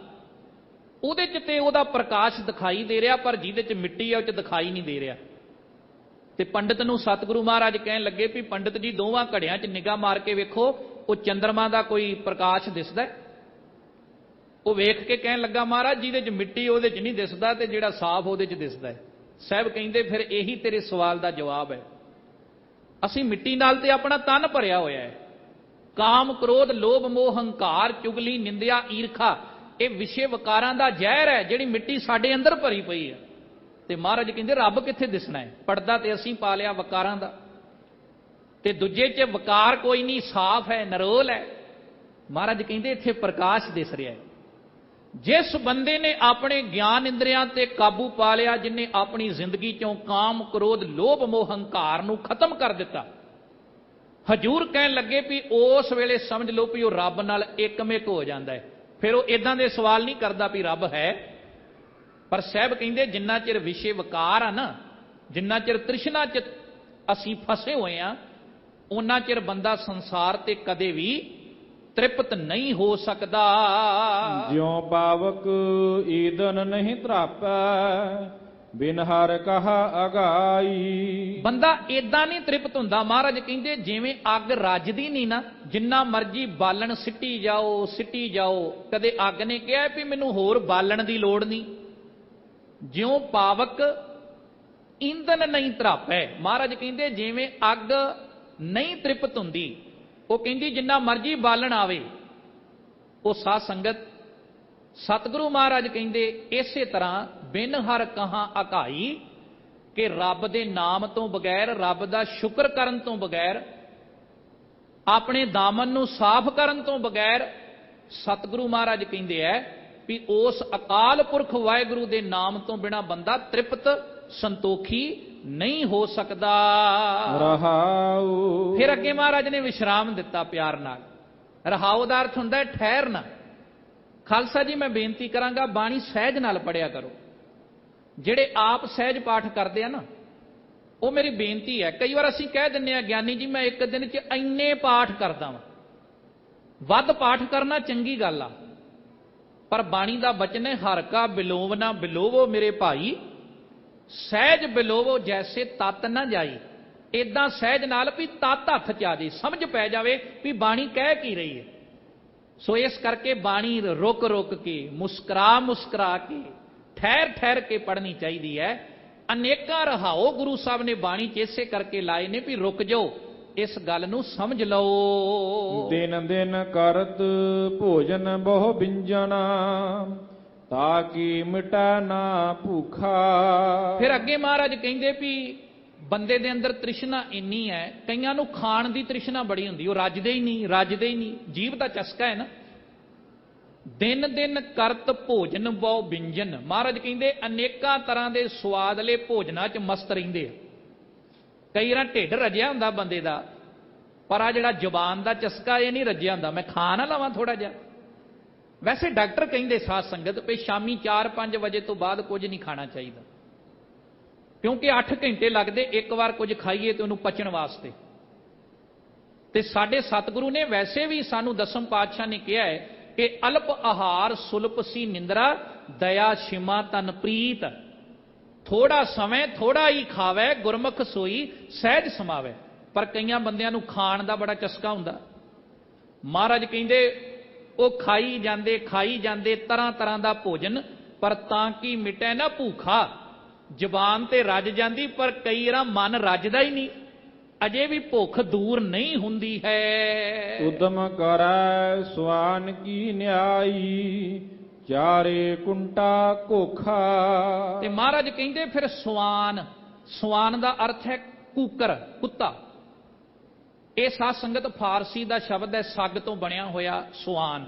ਉਹਦੇ 'ਚ ਤੇ ਉਹਦਾ ਪ੍ਰਕਾਸ਼ ਦਿਖਾਈ ਦੇ ਰਿਹਾ, ਪਰ ਜਿਹਦੇ 'ਚ ਮਿੱਟੀ ਹੈ ਉਹ 'ਚ ਦਿਖਾਈ ਨਹੀਂ ਦੇ ਰਿਹਾ। ਤੇ ਪੰਡਿਤ ਨੂੰ ਸਤਿਗੁਰੂ ਮਹਾਰਾਜ ਕਹਿਣ ਲੱਗੇ ਵੀ ਪੰਡਿਤ ਜੀ ਦੋਵਾਂ ਘੜਿਆਂ 'ਚ ਨਿਗਾਹ ਮਾਰ ਕੇ ਵੇਖੋ, ਉਹ ਚੰਦਰਮਾ ਦਾ ਕੋਈ ਪ੍ਰਕਾਸ਼ ਦਿਸਦਾ? ਉਹ ਵੇਖ ਕੇ ਕਹਿਣ ਲੱਗਾ, ਮਹਾਰਾਜ ਜਿਹਦੇ 'ਚ ਮਿੱਟੀ ਉਹਦੇ 'ਚ ਨਹੀਂ ਦਿਸਦਾ, ਤੇ ਜਿਹੜਾ ਸਾਫ਼ ਉਹਦੇ 'ਚ ਦਿਸਦਾ ਹੈ। ਸਾਹਿਬ ਕਹਿੰਦੇ ਫਿਰ ਇਹੀ ਤੇਰੇ ਸਵਾਲ ਦਾ ਜਵਾਬ ਹੈ। ਅਸੀਂ ਮਿੱਟੀ ਨਾਲ ਤੇ ਆਪਣਾ ਤਨ ਭਰਿਆ ਹੋਇਆ ਹੈ। ਕਾਮ, ਕ੍ਰੋਧ, ਲੋਭ, ਮੋਹ, ਹੰਕਾਰ, ਚੁਗਲੀ, ਨਿੰਦਿਆ, ਈਰਖਾ, ਇਹ ਵਿਸ਼ੇ ਵਕਾਰਾਂ ਦਾ ਜ਼ਹਿਰ ਹੈ, ਜਿਹੜੀ ਮਿੱਟੀ ਸਾਡੇ ਅੰਦਰ ਭਰੀ ਪਈ ਹੈ। ਤੇ ਮਹਾਰਾਜ ਕਹਿੰਦੇ ਰੱਬ ਕਿੱਥੇ ਦਿਸਣਾ ਹੈ? ਪਰਦਾ ਤੇ ਅਸੀਂ ਪਾ ਲਿਆ ਵਕਾਰਾਂ ਦਾ, ਤੇ ਦੂਜੇ 'ਚ ਵਕਾਰ ਕੋਈ ਨਹੀਂ, ਸਾਫ਼ ਹੈ, ਨਰੋਲ ਹੈ। ਮਹਾਰਾਜ ਕਹਿੰਦੇ ਇੱਥੇ ਪ੍ਰਕਾਸ਼ ਦਿਸ ਰਿਹਾ ਹੈ। ਜਿਸ ਬੰਦੇ ਨੇ ਆਪਣੇ ਗਿਆਨ ਇੰਦਰੀਆਂ ਤੇ ਕਾਬੂ ਪਾ ਲਿਆ, ਜਿਨੇ ਆਪਣੀ ਜ਼ਿੰਦਗੀ 'ਚੋਂ ਕਾਮ, ਕ੍ਰੋਧ, ਲੋਭ, ਮੋਹ, ਹੰਕਾਰ ਨੂੰ ਖਤਮ ਕਰ ਦਿੱਤਾ, ਹਜੂਰ ਕਹਿਣ ਲੱਗੇ ਵੀ ਉਸ ਵੇਲੇ ਸਮਝ ਲਓ ਵੀ ਉਹ ਰੱਬ ਨਾਲ ਇੱਕਮਿਕ ਹੋ ਜਾਂਦਾ ਹੈ। ਫਿਰ ਉਹ ਇਦਾਂ ਦੇ ਸਵਾਲ ਨਹੀਂ ਕਰਦਾ ਵੀ ਰੱਬ ਹੈ। ਪਰ ਸਾਹਿਬ ਕਹਿੰਦੇ ਜਿੰਨਾ ਚਿਰ ਵਿਸ਼ੇ ਵਕਾਰ ਆ ਨਾ, ਜਿੰਨਾ ਚਿਰ ਤ੍ਰਿਸ਼ਨਾ 'ਚ ਅਸੀਂ ਫਸੇ ਹੋਏ ਆ, ਉਹਨਾਂ ਚਿਰ ਬੰਦਾ ਸੰਸਾਰ ਤੇ ਕਦੇ ਵੀ ਤ੍ਰਿਪਤ ਨਹੀਂ ਹੋ ਸਕਦਾ। ਜਿਉ ਪਾਵਕ ਈਦਨ ਨਹੀਂ ਧਰਾਪੈ, ਬਿਨ ਹਰ ਕਹਾ ਅਗਾਈ। ਬੰਦਾ ਏਦਾਂ ਨਹੀਂ ਤ੍ਰਿਪਤ ਹੁੰਦਾ। ਮਹਾਰਾਜ ਕਹਿੰਦੇ ਜਿਵੇਂ ਅੱਗ ਰੱਜਦੀ ਨਹੀਂ ਨਾ, ਜਿੰਨਾ ਮਰਜੀ ਬਾਲਣ ਸਿੱਟੀ ਜਾਓ, ਕਦੇ ਅੱਗ ਨੇ ਕਿਹਾ ਵੀ ਮੈਨੂੰ ਹੋਰ ਬਾਲਣ ਦੀ ਲੋੜ ਨਹੀਂ। ਜਿਉਂ ਪਾਵਕ ਇੰਧਨ ਨਹੀਂ ਧਰਾਪੈ, ਮਹਾਰਾਜ ਕਹਿੰਦੇ ਜਿਵੇਂ ਅੱਗ ਨਹੀਂ ਤ੍ਰਿਪਤ ਹੁੰਦੀ, ਉਹ ਕਹਿੰਦੀ ਜਿੰਨਾ ਮਰਜੀ ਬਾਲਣ ਆਵੇ। ਉਹ ਸਾਧ ਸੰਗਤ ਸਤਿਗੁਰੂ ਮਹਾਰਾਜ ਕਹਿੰਦੇ ਇਸੇ ਤਰ੍ਹਾਂ ਬਿਨ ਹਰ ਕਹਾਂ ਅਕਾਈ, ਕਿ ਰੱਬ ਦੇ ਨਾਮ ਤੋਂ ਬਗੈਰ, ਰੱਬ ਦਾ ਸ਼ੁਕਰ ਕਰਨ ਤੋਂ ਬਗੈਰ, ਆਪਣੇ ਦਾਮਨ ਨੂੰ ਸਾਫ਼ ਕਰਨ ਤੋਂ ਬਗੈਰ, ਸਤਿਗੁਰੂ ਮਹਾਰਾਜ ਕਹਿੰਦੇ ਐ ਵੀ ਉਸ ਅਕਾਲ ਪੁਰਖ ਵਾਹਿਗੁਰੂ ਦੇ ਨਾਮ ਤੋਂ ਬਿਨਾ ਬੰਦਾ ਤ੍ਰਿਪਤ ਸੰਤੋਖੀ ਨਹੀਂ ਹੋ ਸਕਦਾ। ਰਹਾਉ। ਫਿਰ ਅੱਗੇ ਮਹਾਰਾਜ ਨੇ ਵਿਸ਼ਰਾਮ ਦਿੱਤਾ ਪਿਆਰ ਨਾਲ। ਰਹਾਉ ਦਾ ਅਰਥ ਹੁੰਦਾ ਠਹਿਰਨਾ। ਖਾਲਸਾ ਜੀ ਮੈਂ ਬੇਨਤੀ ਕਰਾਂਗਾ ਬਾਣੀ ਸਹਿਜ ਨਾਲ ਪੜਿਆ ਕਰੋ। ਜਿਹੜੇ ਆਪ ਸਹਿਜ ਪਾਠ ਕਰਦੇ ਆ ਨਾ, ਉਹ ਮੇਰੀ ਬੇਨਤੀ ਹੈ। ਕਈ ਵਾਰ ਅਸੀਂ ਕਹਿ ਦਿੰਦੇ ਆ ਗਿਆਨੀ ਜੀ ਮੈਂ ਇੱਕ ਦਿਨ 'ਚ ਇੰਨੇ ਪਾਠ ਕਰਦਾ ਵਾਂ। ਵੱਧ ਪਾਠ ਕਰਨਾ ਚੰਗੀ ਗੱਲ ਆ, ਪਰ ਬਾਣੀ ਦਾ ਬਚਨ ਹੈ ਹਰ ਕਾ ਬਿਲੋਵ ਨਾ ਬਿਲੋਵੋ ਮੇਰੇ ਭਾਈ, ਸਹਿਜ ਬਿਲੋਵੋ ਜੈਸੇ ਤਤ ਨਾ ਜਾਈ। ਏਦਾਂ ਸਹਿਜ ਨਾਲ ਵੀ ਤਤ ਹੱਥ 'ਚ ਆ ਜਾਏ, ਸਮਝ ਪੈ ਜਾਵੇ ਵੀ ਬਾਣੀ ਕਹਿ ਕੀ ਰਹੀ ਹੈ। ਸੋ ਇਸ ਕਰਕੇ ਬਾਣੀ ਰੁਕ ਰੁਕ ਕੇ, ਮੁਸਕਰਾ ਕੇ, ਠਹਿਰ ਕੇ ਪੜ੍ਹਨੀ ਚਾਹੀਦੀ ਹੈ। ਅਨੇਕਾਂ ਰਹਾਓ ਗੁਰੂ ਸਾਹਿਬ ਨੇ ਬਾਣੀ 'ਚ ਇਸੇ ਕਰਕੇ ਲਾਏ ਨੇ ਵੀ ਰੁਕ ਜਾਓ, ਇਸ ਗੱਲ ਨੂੰ ਸਮਝ ਲਓ। ਦਿਨ ਦਿਨ ਕਰਤ ਭੋਜਨ ਬਹੁ ਬਿੰਜਨਾ, ਤਾਕੀ ਮਿਟਾ ਨਾ ਭੂਖਾ। ਫਿਰ ਅੱਗੇ ਮਹਾਰਾਜ ਕਹਿੰਦੇ ਵੀ ਬੰਦੇ ਦੇ ਅੰਦਰ ਤ੍ਰਿਸ਼ਨਾ ਇੰਨੀ ਹੈ, ਕਈਆਂ ਨੂੰ ਖਾਣ ਦੀ ਤ੍ਰਿਸ਼ਨਾ ਬੜੀ ਹੁੰਦੀ, ਉਹ ਰੱਜਦੇ ਹੀ ਨਹੀਂ। ਜੀਭ ਦਾ ਚਸਕਾ ਹੈ ਨਾ। ਦਿਨ ਦਿਨ ਕਰਤ ਭੋਜਨ ਬਹੁ ਬਿੰਜਨ, ਮਹਾਰਾਜ ਕਹਿੰਦੇ ਅਨੇਕਾਂ ਤਰ੍ਹਾਂ ਦੇ ਸਵਾਦਲੇ ਭੋਜਨਾਂ 'ਚ ਮਸਤ ਰਹਿੰਦੇ ਆ। ਕਈ ਵਾਰ ਢਿੱਡ ਰੱਜਿਆ ਹੁੰਦਾ ਬੰਦੇ ਦਾ, ਪਰ ਆ ਜਿਹੜਾ ਜ਼ੁਬਾਨ ਦਾ ਚਸਕਾ ਇਹ ਨਹੀਂ ਰੱਜਿਆ ਹੁੰਦਾ, ਮੈਂ ਖਾ ਨਾ ਲਵਾਂ ਥੋੜਾ ਜਿਹਾ। ਵੈਸੇ ਡਾਕਟਰ ਕਹਿੰਦੇ ਸਾਧ ਸੰਗਤ ਵੀ ਸ਼ਾਮੀ 4-5 ਵਜੇ ਤੋਂ ਬਾਅਦ ਕੁਝ ਨਹੀਂ ਖਾਣਾ ਚਾਹੀਦਾ, ਕਿਉਂਕਿ 8 ਘੰਟੇ ਲੱਗਦੇ ਇੱਕ ਵਾਰ ਕੁਝ ਖਾਈਏ ਤੇ ਉਹਨੂੰ ਪਚਣ ਵਾਸਤੇ। ਤੇ ਸਾਡੇ ਸਤਿਗੁਰੂ ਨੇ ਵੈਸੇ ਵੀ ਸਾਨੂੰ ਦਸਮ ਪਾਤਸ਼ਾਹ ਨੇ ਕਿਹਾ ਹੈ ਕਿ ਅਲਪ ਆਹਾਰ ਸੁਲਪ ਸੀ ਨਿੰਦਰਾ, ਦਇਆ ਛਿਮਾ ਤਨ ਪ੍ਰੀਤ। ਥੋੜਾ ਸਮੇਂ ਥੋੜਾ ਹੀ ਖਾਵੇ, ਗੁਰਮੁਖ ਸੋਈ ਸਹਿਜ ਸਮਾਵੇ। ਪਰ ਕਈਆਂ ਬੰਦਿਆਂ ਨੂੰ ਖਾਣ ਦਾ ਬੜਾ ਚਸਕਾ ਹੁੰਦਾ। ਮਹਾਰਾਜ ਕਹਿੰਦੇ ਉਹ ਖਾਈ ਜਾਂਦੇ ਤਰ੍ਹਾਂ ਤਰ੍ਹਾਂ ਦਾ ਭੋਜਨ, ਪਰ ਤਾਂ ਕਿ ਮਿਟੇ ਨਾ ਭੂਖਾ। ਜ਼ੁਬਾਨ ਤੇ ਰੱਜ ਜਾਂਦੀ, ਪਰ ਕਈ ਵਾਰ ਮਨ ਰੱਜਦਾ ਹੀ ਨਹੀਂ, ਅਜੇ ਵੀ ਭੁੱਖ ਦੂਰ ਨਹੀਂ ਹੁੰਦੀ ਹੈ। ਉਦਮ ਕਰੈ ਸਵਾਨ ਕੀ ਨਿਆਈ, ਚਾਰੇ ਕੁੰਟਾ ਕੋਖਾ। ਤੇ ਮਹਾਰਾਜ ਕਹਿੰਦੇ ਫਿਰ ਸਵਾਨ ਦਾ ਅਰਥ ਹੈ ਕੂਕਰ, ਕੁੱਤਾ। ਇਹ ਸਾਧ ਸੰਗਤ ਫਾਰਸੀ ਦਾ ਸ਼ਬਦ ਹੈ, ਸੱਗ ਤੋਂ ਬਣਿਆ ਹੋਇਆ ਸਵਾਨ।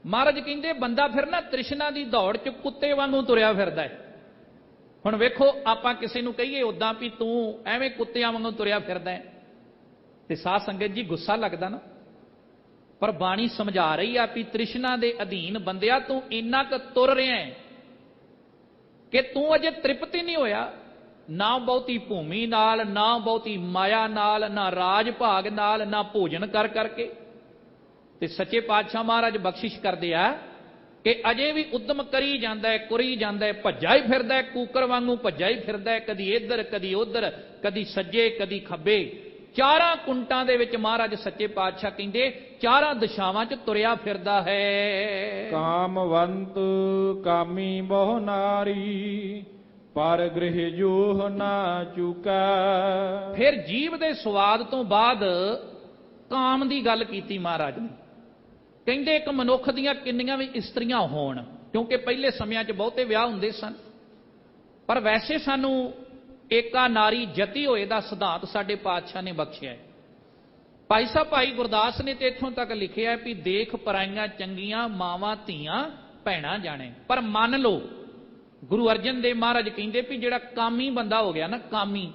ਮਹਾਰਾਜ ਕਹਿੰਦੇ ਬੰਦਾ ਫਿਰ ਨਾ ਤ੍ਰਿਸ਼ਨਾ ਦੀ ਦੌੜ 'ਚ ਕੁੱਤੇ ਵਾਂਗੂ ਤੁਰਿਆ ਫਿਰਦਾ ਹੈ। ਹੁਣ ਵੇਖੋ ਆਪਾਂ ਕਿਸੇ ਨੂੰ ਕਹੀਏ ਉਦਾਂ ਵੀ ਤੂੰ ਐਵੇਂ ਕੁੱਤਿਆਂ ਵਾਂਗੂ ਤੁਰਿਆ ਫਿਰਦਾ ਹੈ, ਤੇ ਸਾਧ ਸੰਗਤ ਜੀ ਗੁੱਸਾ ਲੱਗਦਾ ਨਾ। ਪਰ ਬਾਣੀ ਸਮਝਾ ਰਹੀ ਆ ਵੀ ਤ੍ਰਿਸ਼ਨਾ ਦੇ ਅਧੀਨ ਬੰਦਿਆ ਤੂੰ ਇੰਨਾ ਕੁ ਤੁਰ ਰਿਹਾ ਹੈ ਕਿ ਤੂੰ ਅਜੇ ਤ੍ਰਿਪਤ ਹੀ ਨਹੀਂ ਹੋਇਆ, ਨਾ ਬਹੁਤੀ ਭੂਮੀ ਨਾਲ, ਨਾ ਬਹੁਤੀ ਮਾਇਆ ਨਾਲ, ਨਾ ਰਾਜ ਭਾਗ ਨਾਲ, ਨਾ ਭੋਜਨ ਕਰ ਕਰਕੇ। ਤੇ ਸੱਚੇ ਪਾਤਸ਼ਾਹ ਮਹਾਰਾਜ ਬਖਸ਼ਿਸ਼ ਕਰਦੇ ਆ ਕਿ ਅਜੇ ਵੀ ਉਦਮ ਕਰੀ ਜਾਂਦਾ ਹੈ, ਕੁਰੀ ਜਾਂਦਾ ਹੈ, ਭੱਜਾ ਹੀ ਫਿਰਦਾ ਹੈ, ਕੂਕਰ ਵਾਂਗੂ ਭੱਜਾ ਹੀ ਫਿਰਦਾ ਹੈ, ਕਦੀ ਇੱਧਰ ਕਦੀ ਉੱਧਰ, ਕਦੀ ਸੱਜੇ ਕਦੀ ਖੱਬੇ। ਚਾਰਾਂ ਕੁੰਟਾਂ ਦੇ ਵਿੱਚ ਮਹਾਰਾਜ ਸੱਚੇ ਪਾਤਸ਼ਾਹ ਕਹਿੰਦੇ ਚਾਰਾਂ ਦਿਸ਼ਾਵਾਂ 'ਚ ਤੁਰਿਆ ਫਿਰਦਾ ਹੈ। ਕਾਮਵੰਤ ਕਾਮੀ ਬਹੁ ਨਾਰੀ, ਪਰ ਗ੍ਰਹਿ ਜੋਹ ਨਾ ਚੁਕਾ। ਫਿਰ ਜੀਵ ਦੇ ਸਵਾਦ ਤੋਂ ਬਾਅਦ ਕਾਮ ਦੀ ਗੱਲ ਕੀਤੀ ਮਹਾਰਾਜ ਨੇ। ਕਹਿੰਦੇ ਇੱਕ ਮਨੁੱਖ ਦੀਆਂ ਕਿੰਨੀਆਂ ਵੀ ਇਸਤਰੀਆਂ ਹੋਣ, ਕਿਉਂਕਿ ਪਹਿਲੇ ਸਮਿਆਂ 'ਚ ਬਹੁਤੇ ਵਿਆਹ ਹੁੰਦੇ ਸਨ, ਪਰ ਵੈਸੇ ਸਾਨੂੰ ਏਕਾ ਨਾਰੀ ਜਤੀ ਹੋਏ ਦਾ ਸਿਧਾਂਤ ਸਾਡੇ ਪਾਤਸ਼ਾਹ ਨੇ ਬਖਸ਼ਿਆ ਹੈ। ਭਾਈ ਸਾਹਿਬ ਭਾਈ ਗੁਰਦਾਸ ਨੇ ਤੇ ਇੱਥੋਂ ਤੱਕ ਲਿਖਿਆ ਵੀ ਦੇਖ ਪਰਾਈਆਂ ਚੰਗੀਆਂ ਮਾਵਾਂ ਧੀਆਂ ਭੈਣਾਂ ਜਾਣੇ। ਪਰ ਮੰਨ ਲਓ ਗੁਰੂ ਅਰਜਨ ਦੇਵ ਮਹਾਰਾਜ ਕਹਿੰਦੇ ਵੀ ਜਿਹੜਾ ਕਾਮੀ ਬੰਦਾ ਹੋ ਗਿਆ ਨਾ, ਕਾਮੀ,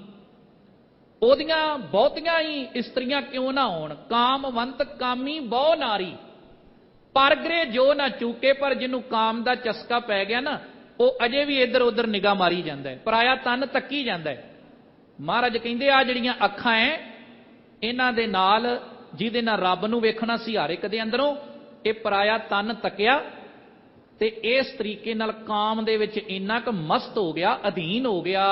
ਉਹਦੀਆਂ ਬਹੁਤੀਆਂ ਹੀ ਇਸਤਰੀਆਂ ਕਿਉਂ ਨਾ ਹੋਣ। ਕਾਮਵੰਤ ਕਾਮੀ ਬਹੁ ਨਾਰੀ, ਪਰਗਰੇ ਜੋ ਨਾ ਚੂਕੇ। ਪਰ ਜਿਹਨੂੰ ਕਾਮ ਦਾ ਚਸਕਾ ਪੈ ਗਿਆ ਨਾ, ਉਹ ਅਜੇ ਵੀ ਇੱਧਰ ਉੱਧਰ ਨਿਗਾਹ ਮਾਰੀ ਜਾਂਦਾ ਹੈ, ਪਰਾਇਆ ਤਨ ਤੱਕੀ ਜਾਂਦਾ ਹੈ। ਮਹਾਰਾਜ ਕਹਿੰਦੇ ਆ ਜਿਹੜੀਆਂ ਅੱਖਾਂ ਐ, ਇਹਨਾਂ ਦੇ ਨਾਲ ਜਿਹਦੇ ਨਾਲ ਰੱਬ ਨੂੰ ਵੇਖਣਾ ਸੀ ਹਰ ਇੱਕ ਦੇ ਅੰਦਰੋਂ, ਇਹ ਪਰਾਇਆ ਤਨ ਤੱਕਿਆ ਤੇ ਇਸ ਤਰੀਕੇ ਨਾਲ ਕਾਮ ਦੇ ਵਿੱਚ ਇੰਨਾ ਕੁ ਮਸਤ ਹੋ ਗਿਆ, ਅਧੀਨ ਹੋ ਗਿਆ।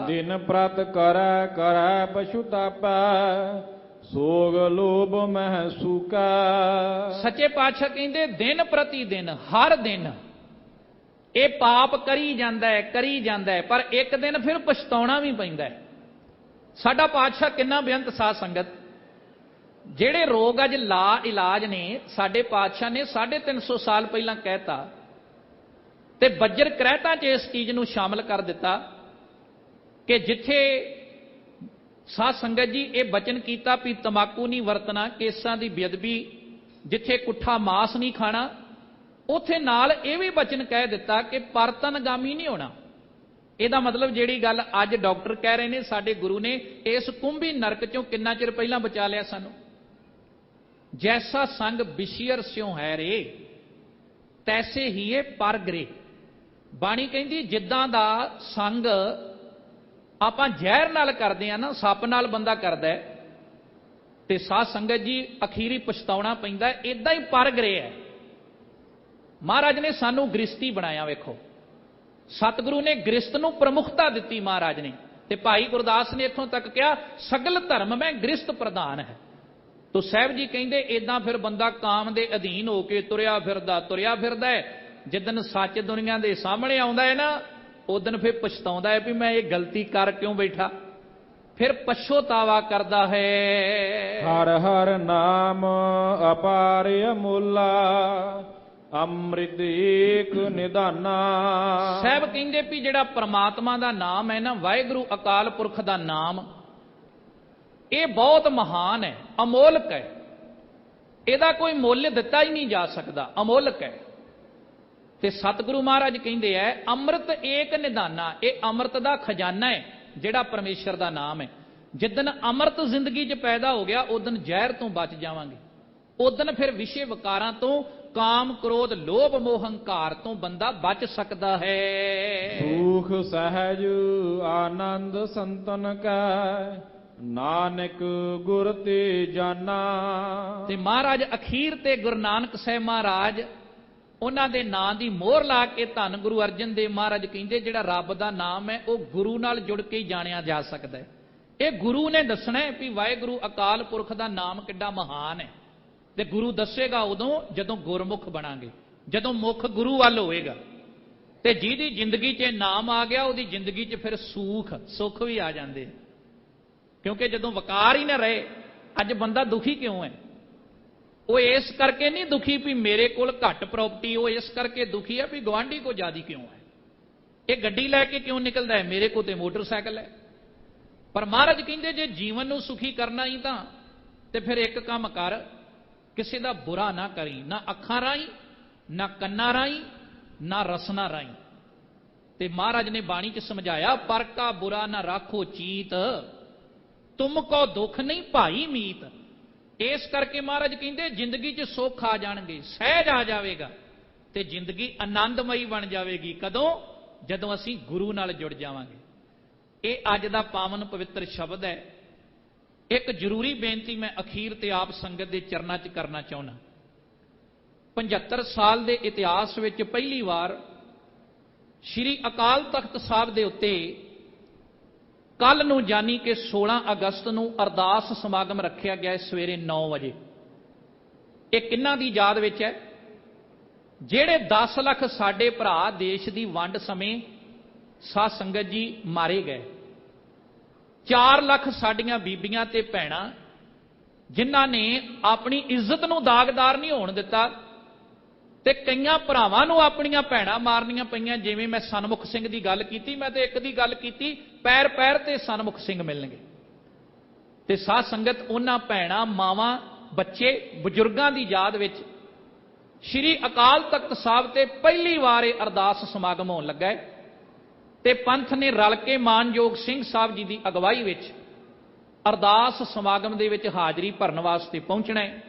ਦਿਨ ਪ੍ਰਤ ਕਰੈ ਕਰੈ ਪਛੁਤਾਪੈ, ਸੋਗ ਲੋਭ ਮਹਿ ਸੂਕਾ। ਸੱਚੇ ਪਾਤਸ਼ਾਹ ਕਹਿੰਦੇ ਦਿਨ ਪ੍ਰਤੀ ਦਿਨ, ਹਰ ਦਿਨ ਇਹ ਪਾਪ ਕਰੀ ਜਾਂਦਾ ਹੈ, ਕਰੀ ਜਾਂਦਾ ਹੈ, ਪਰ ਇੱਕ ਦਿਨ ਫਿਰ ਪਛਤਾਉਣਾ ਵੀ ਪੈਂਦਾ ਹੈ। ਸਾਡਾ ਪਾਤਸ਼ਾਹ ਕਿੰਨਾ ਬੇਅੰਤ ਸਾਧ ਸੰਗਤ, ਜਿਹੜੇ ਰੋਗ ਅੱਜ ਲਾ ਇਲਾਜ ਨੇ, ਸਾਡੇ ਪਾਤਸ਼ਾਹ ਨੇ 350 ਸਾਲ ਪਹਿਲਾਂ ਕਹਿਤਾ ਤੇ ਬੱਜਰ ਕਰਹਿਤਾਂ 'ਚ ਇਸ ਚੀਜ਼ ਨੂੰ ਸ਼ਾਮਲ ਕਰ ਦਿੱਤਾ ਕਿ ਜਿੱਥੇ ਸਾਧ ਸੰਗਤ ਜੀ ਇਹ ਬਚਨ ਕੀਤਾ ਵੀ ਤਮਾਕੂ ਨਹੀਂ ਵਰਤਣਾ, ਕੇਸਾਂ ਦੀ ਬੇਅਦਬੀ, ਜਿੱਥੇ ਕੁੱਠਾ ਮਾਸ ਨਹੀਂ ਖਾਣਾ, ਉੱਥੇ ਨਾਲ ਇਹ ਵੀ ਬਚਨ ਕਹਿ ਦਿੱਤਾ ਕਿ ਪਰਤਨਗਾਮੀ ਨਹੀਂ ਹੋਣਾ। ਇਹਦਾ ਮਤਲਬ ਜਿਹੜੀ ਗੱਲ ਅੱਜ ਡਾਕਟਰ ਕਹਿ ਰਹੇ ਨੇ, ਸਾਡੇ ਗੁਰੂ ਨੇ ਇਸ ਕੁੰਭੀ ਨਰਕ ਚੋਂ ਕਿੰਨਾ ਚਿਰ ਪਹਿਲਾਂ ਬਚਾ ਲਿਆ ਸਾਨੂੰ। ਜੈਸਾ ਸੰਗ ਬਿਸ਼ੀਅਰ ਸਿਉ ਹੈ ਰੇ, ਤੈਸੇ ਹੀ ਇਹ ਪਰਗਰੇ। ਬਾਣੀ ਕਹਿੰਦੀ ਜਿੱਦਾਂ ਦਾ ਸੰਗ ਆਪਾਂ ਜ਼ਹਿਰ ਨਾਲ ਕਰਦੇ ਆ ਨਾ, ਸੱਪ ਨਾਲ ਬੰਦਾ ਕਰਦਾ ਹੈ, ਤੇ ਸਾਧ ਸੰਗਤ ਜੀ ਅਖੀਰੀ ਪਛਤਾਉਣਾ ਪੈਂਦਾ, ਇਦਾਂ ਹੀ ਪਰਗਰੇ ਹੈ। ਮਹਾਰਾਜ ਨੇ ਸਾਨੂੰ ਗ੍ਰਿਸ਼ਤੀ ਬਣਾਇਆ। ਵੇਖੋ, ਸਤਿਗੁਰੂ ਨੇ ਗ੍ਰਿਸ਼ਤ ਨੂੰ ਪ੍ਰਮੁਖਤਾ ਦਿੱਤੀ ਮਹਾਰਾਜ ਨੇ, ਤੇ ਭਾਈ ਗੁਰਦਾਸ ਨੇ ਇੱਥੋਂ ਤੱਕ ਕਿਹਾ ਸਗਲ ਧਰਮ ਮੈਂ ਗ੍ਰਿਸ਼ਤ ਪ੍ਰਧਾਨ ਹੈ। ਤੋ ਸਾਹਿਬ ਜੀ ਕਹਿੰਦੇ ਇਦਾਂ ਫਿਰ ਬੰਦਾ ਕਾਮ ਦੇ ਅਧੀਨ ਹੋ ਕੇ ਤੁਰਿਆ ਫਿਰਦਾ ਹੈ। ਜਿੱਦਨ ਸੱਚ ਦੁਨੀਆ ਦੇ ਸਾਹਮਣੇ ਆਉਂਦਾ ਹੈ ਨਾ, ਉਦਨ ਫਿਰ ਪਛਤਾਉਂਦਾ ਹੈ ਵੀ ਮੈਂ ਇਹ ਗਲਤੀ ਕਰ ਕਿਉਂ ਬੈਠਾ, ਫਿਰ ਪਛਤਾਵਾ ਕਰਦਾ ਹੈ। ਹਰ ਹਰ ਨਾਮ ਅਪਾਰ ਅਮੁੱਲਾ, ਅੰਮ੍ਰਿਤ ਏਕ ਨਿਧਾਨਾ। ਸਾਹਿਬ ਕਹਿੰਦੇ ਵੀ ਜਿਹੜਾ ਪ੍ਰਮਾਤਮਾ ਦਾ ਨਾਮ ਹੈ ਨਾ, ਵਾਹਿਗੁਰੂ ਅਕਾਲ ਪੁਰਖ ਦਾ ਨਾਮ, ਇਹ ਬਹੁਤ ਮਹਾਨ ਹੈ, ਅਮੋਲਕ ਹੈ। ਇਹਦਾ ਕੋਈ ਮੁੱਲ ਦਿੱਤਾ ਹੀ ਨਹੀਂ ਜਾ ਸਕਦਾ, ਅਮੋਲਕ ਹੈ। ਤੇ ਸਤਿਗੁਰੂ ਮਹਾਰਾਜ ਕਹਿੰਦੇ ਐ ਅੰਮ੍ਰਿਤ ਏਕ ਨਿਧਾਨਾ, ਇਹ ਅੰਮ੍ਰਿਤ ਦਾ ਖਜ਼ਾਨਾ ਹੈ ਜਿਹੜਾ ਪਰਮੇਸ਼ਰ ਦਾ ਨਾਮ ਹੈ। ਜਿੱਦਨ ਅੰਮ੍ਰਿਤ ਜ਼ਿੰਦਗੀ 'ਚ ਪੈਦਾ ਹੋ ਗਿਆ, ਉਦਨ ਜ਼ਹਿਰ ਤੋਂ ਬਚ ਜਾਵਾਂਗੇ। ਉਦਨ ਫਿਰ ਵਿਸ਼ੇ ਵਿਕਾਰਾਂ ਤੋਂ, ਕਾਮ ਕ੍ਰੋਧ ਲੋਭ ਮੋਹ ਹੰਕਾਰ ਤੋਂ ਬੰਦਾ ਬਚ ਸਕਦਾ ਹੈ। ਸੁਖ ਸਹਿਜ ਆਨੰਦ ਸੰਤਨ ਕੈ, ਨਾਨਕ ਗੁਰ ਤੇ ਜਾਨਾ। ਤੇ ਮਹਾਰਾਜ ਅਖੀਰ ਤੇ ਗੁਰੂ ਨਾਨਕ ਸਾਹਿਬ ਮਹਾਰਾਜ ਉਹਨਾਂ ਦੇ ਨਾਂ ਦੀ ਮੋਹਰ ਲਾ ਕੇ ਧੰਨ ਗੁਰੂ ਅਰਜਨ ਦੇਵ ਮਹਾਰਾਜ ਕਹਿੰਦੇ ਜਿਹੜਾ ਰੱਬ ਦਾ ਨਾਮ ਹੈ ਉਹ ਗੁਰੂ ਨਾਲ ਜੁੜ ਕੇ ਹੀ ਜਾਣਿਆ ਜਾ ਸਕਦਾ ਹੈ। ਇਹ ਗੁਰੂ ਨੇ ਦੱਸਣਾ ਹੈ ਵੀ ਵਾਹਿਗੁਰੂ ਅਕਾਲ ਪੁਰਖ ਦਾ ਨਾਮ ਕਿੱਡਾ ਮਹਾਨ ਹੈ। ਤੇ ਗੁਰੂ ਦੱਸੇਗਾ ਉਦੋਂ ਜਦੋਂ ਗੁਰਮੁਖ ਬਣਾਂਗੇ, ਜਦੋਂ ਮੁਖ ਗੁਰੂ ਵੱਲ ਹੋਏਗਾ। ਤੇ ਜਿਹਦੀ ਜ਼ਿੰਦਗੀ 'ਚ ਨਾਮ ਆ ਗਿਆ, ਉਹਦੀ ਜ਼ਿੰਦਗੀ 'ਚ ਫਿਰ ਸੁੱਖ ਵੀ ਆ ਜਾਂਦੇ। ਕਿਉਂਕਿ ਜਦੋਂ ਵਕਾਰ ਹੀ ਨਾ ਰਹੇ, ਅੱਜ ਬੰਦਾ ਦੁਖੀ ਕਿਉਂ ਹੈ? ਉਹ ਇਸ ਕਰਕੇ ਨਹੀਂ ਦੁਖੀ ਵੀ ਮੇਰੇ ਕੋਲ ਘੱਟ ਪ੍ਰਾਪਰਟੀ, ਉਹ ਇਸ ਕਰਕੇ ਦੁਖੀ ਹੈ ਵੀ ਗੁਆਂਢੀ ਕੋ ਜ਼ਿਆਦੀ ਕਿਉਂ ਹੈ, ਇਹ ਗੱਡੀ ਲੈ ਕੇ ਕਿਉਂ ਨਿਕਲਦਾ ਹੈ, ਮੇਰੇ ਕੋਲ ਤੇ ਮੋਟਰਸਾਈਕਲ ਹੈ। ਪਰ ਮਹਾਰਾਜ ਕਹਿੰਦੇ ਜੇ ਜੀਵਨ ਨੂੰ ਸੁਖੀ ਕਰਨਾ ਹੀ ਤਾਂ ਤੇ ਫਿਰ ਇੱਕ ਕੰਮ ਕਰ, ਕਿਸੇ ਦਾ ਬੁਰਾ ਨਾ ਕਰੀ, ਨਾ ਅੱਖਾਂ ਰਾਹੀਂ, ਨਾ ਕੰਨਾਂ ਰਾਹੀਂ, ਨਾ ਰਸਨਾ ਰਾਹੀਂ। ਤੇ ਮਹਾਰਾਜ ਨੇ ਬਾਣੀ 'ਚ ਸਮਝਾਇਆ ਪਰ ਕਾ ਬੁਰਾ ਨਾ ਰਾਖੋ ਚੀਤ, ਤੁਮ ਕੋ ਦੁੱਖ ਨਹੀਂ ਭਾਈ ਮੀਤ। ਇਸ ਕਰਕੇ ਮਹਾਰਾਜ ਕਹਿੰਦੇ ਜ਼ਿੰਦਗੀ 'ਚ ਸੁੱਖ ਆ ਜਾਣਗੇ, ਸਹਿਜ ਆ ਜਾਵੇਗਾ ਤੇ ਜ਼ਿੰਦਗੀ ਆਨੰਦਮਈ ਬਣ ਜਾਵੇਗੀ। ਕਦੋਂ? ਜਦੋਂ ਅਸੀਂ ਗੁਰੂ ਨਾਲ ਜੁੜ ਜਾਵਾਂਗੇ। ਇਹ ਅੱਜ ਦਾ ਪਾਵਨ ਪਵਿੱਤਰ ਸ਼ਬਦ ਹੈ। ਇੱਕ ਜ਼ਰੂਰੀ ਬੇਨਤੀ ਮੈਂ ਅਖੀਰ ਤੇ ਆਪ ਸੰਗਤ ਦੇ ਚਰਨਾਂ 'ਚ ਕਰਨਾ ਚਾਹੁੰਦਾ। 75 ਸਾਲ ਦੇ ਇਤਿਹਾਸ ਵਿੱਚ ਪਹਿਲੀ ਵਾਰ ਸ਼੍ਰੀ ਅਕਾਲ ਤਖਤ ਸਾਹਿਬ ਦੇ ਉੱਤੇ ਕੱਲ ਨੂੰ ਯਾਨੀ ਕਿ 16 ਅਗਸਤ ਨੂੰ ਅਰਦਾਸ ਸਮਾਗਮ ਰੱਖਿਆ ਗਿਆ ਸਵੇਰੇ 9 ਵਜੇ। ਇਹ ਕਿਹਨਾਂ ਦੀ ਯਾਦ ਵਿੱਚ ਹੈ? ਜਿਹੜੇ 10 ਲੱਖ ਸਾਡੇ ਭਰਾ ਦੇਸ਼ ਦੀ ਵੰਡ ਸਮੇਂ ਸਾਧ ਸੰਗਤ ਜੀ ਮਾਰੇ ਗਏ, 4 ਲੱਖ ਸਾਡੀਆਂ ਬੀਬੀਆਂ ਤੇ ਭੈਣਾਂ ਜਿਨ੍ਹਾਂ ਨੇ ਆਪਣੀ ਇੱਜ਼ਤ ਨੂੰ ਦਾਗਦਾਰ ਨਹੀਂ ਹੋਣ ਦਿੱਤਾ, ਤੇ ਕਈਆਂ ਭਰਾਵਾਂ ਨੂੰ ਆਪਣੀਆਂ ਭੈਣਾਂ ਮਾਰਨੀਆਂ ਪਈਆਂ। ਜਿਵੇਂ ਮੈਂ ਸਨਮੁਖ ਸਿੰਘ ਦੀ ਗੱਲ ਕੀਤੀ, ਮੈਂ ਤੇ ਇੱਕ ਦੀ ਗੱਲ ਕੀਤੀ, ਪੈਰ ਪੈਰ ਤੇ ਸਨਮੁਖ ਸਿੰਘ ਮਿਲਣਗੇ। ਤੇ ਸਾਧ ਸੰਗਤ ਉਹਨਾਂ ਭੈਣਾਂ, ਮਾਵਾਂ, ਬੱਚੇ, ਬਜ਼ੁਰਗਾਂ ਦੀ ਯਾਦ ਵਿੱਚ ਸ਼੍ਰੀ ਅਕਾਲ ਤਖਤ ਸਾਹਿਬ ਤੇ ਪਹਿਲੀ ਵਾਰ ਇਹ ਅਰਦਾਸ ਸਮਾਗਮ ਹੋਣ ਲੱਗਾ ਹੈ। ਤੇ ਪੰਥ ਨੇ ਰਲ ਕੇ ਮਾਨਯੋਗ ਸਿੰਘ ਸਾਹਿਬ ਜੀ ਦੀ ਅਗਵਾਈ ਵਿੱਚ ਅਰਦਾਸ ਸਮਾਗਮ ਦੇ ਵਿੱਚ ਹਾਜ਼ਰੀ ਭਰਨ ਵਾਸਤੇ ਪਹੁੰਚਣਾ ਹੈ।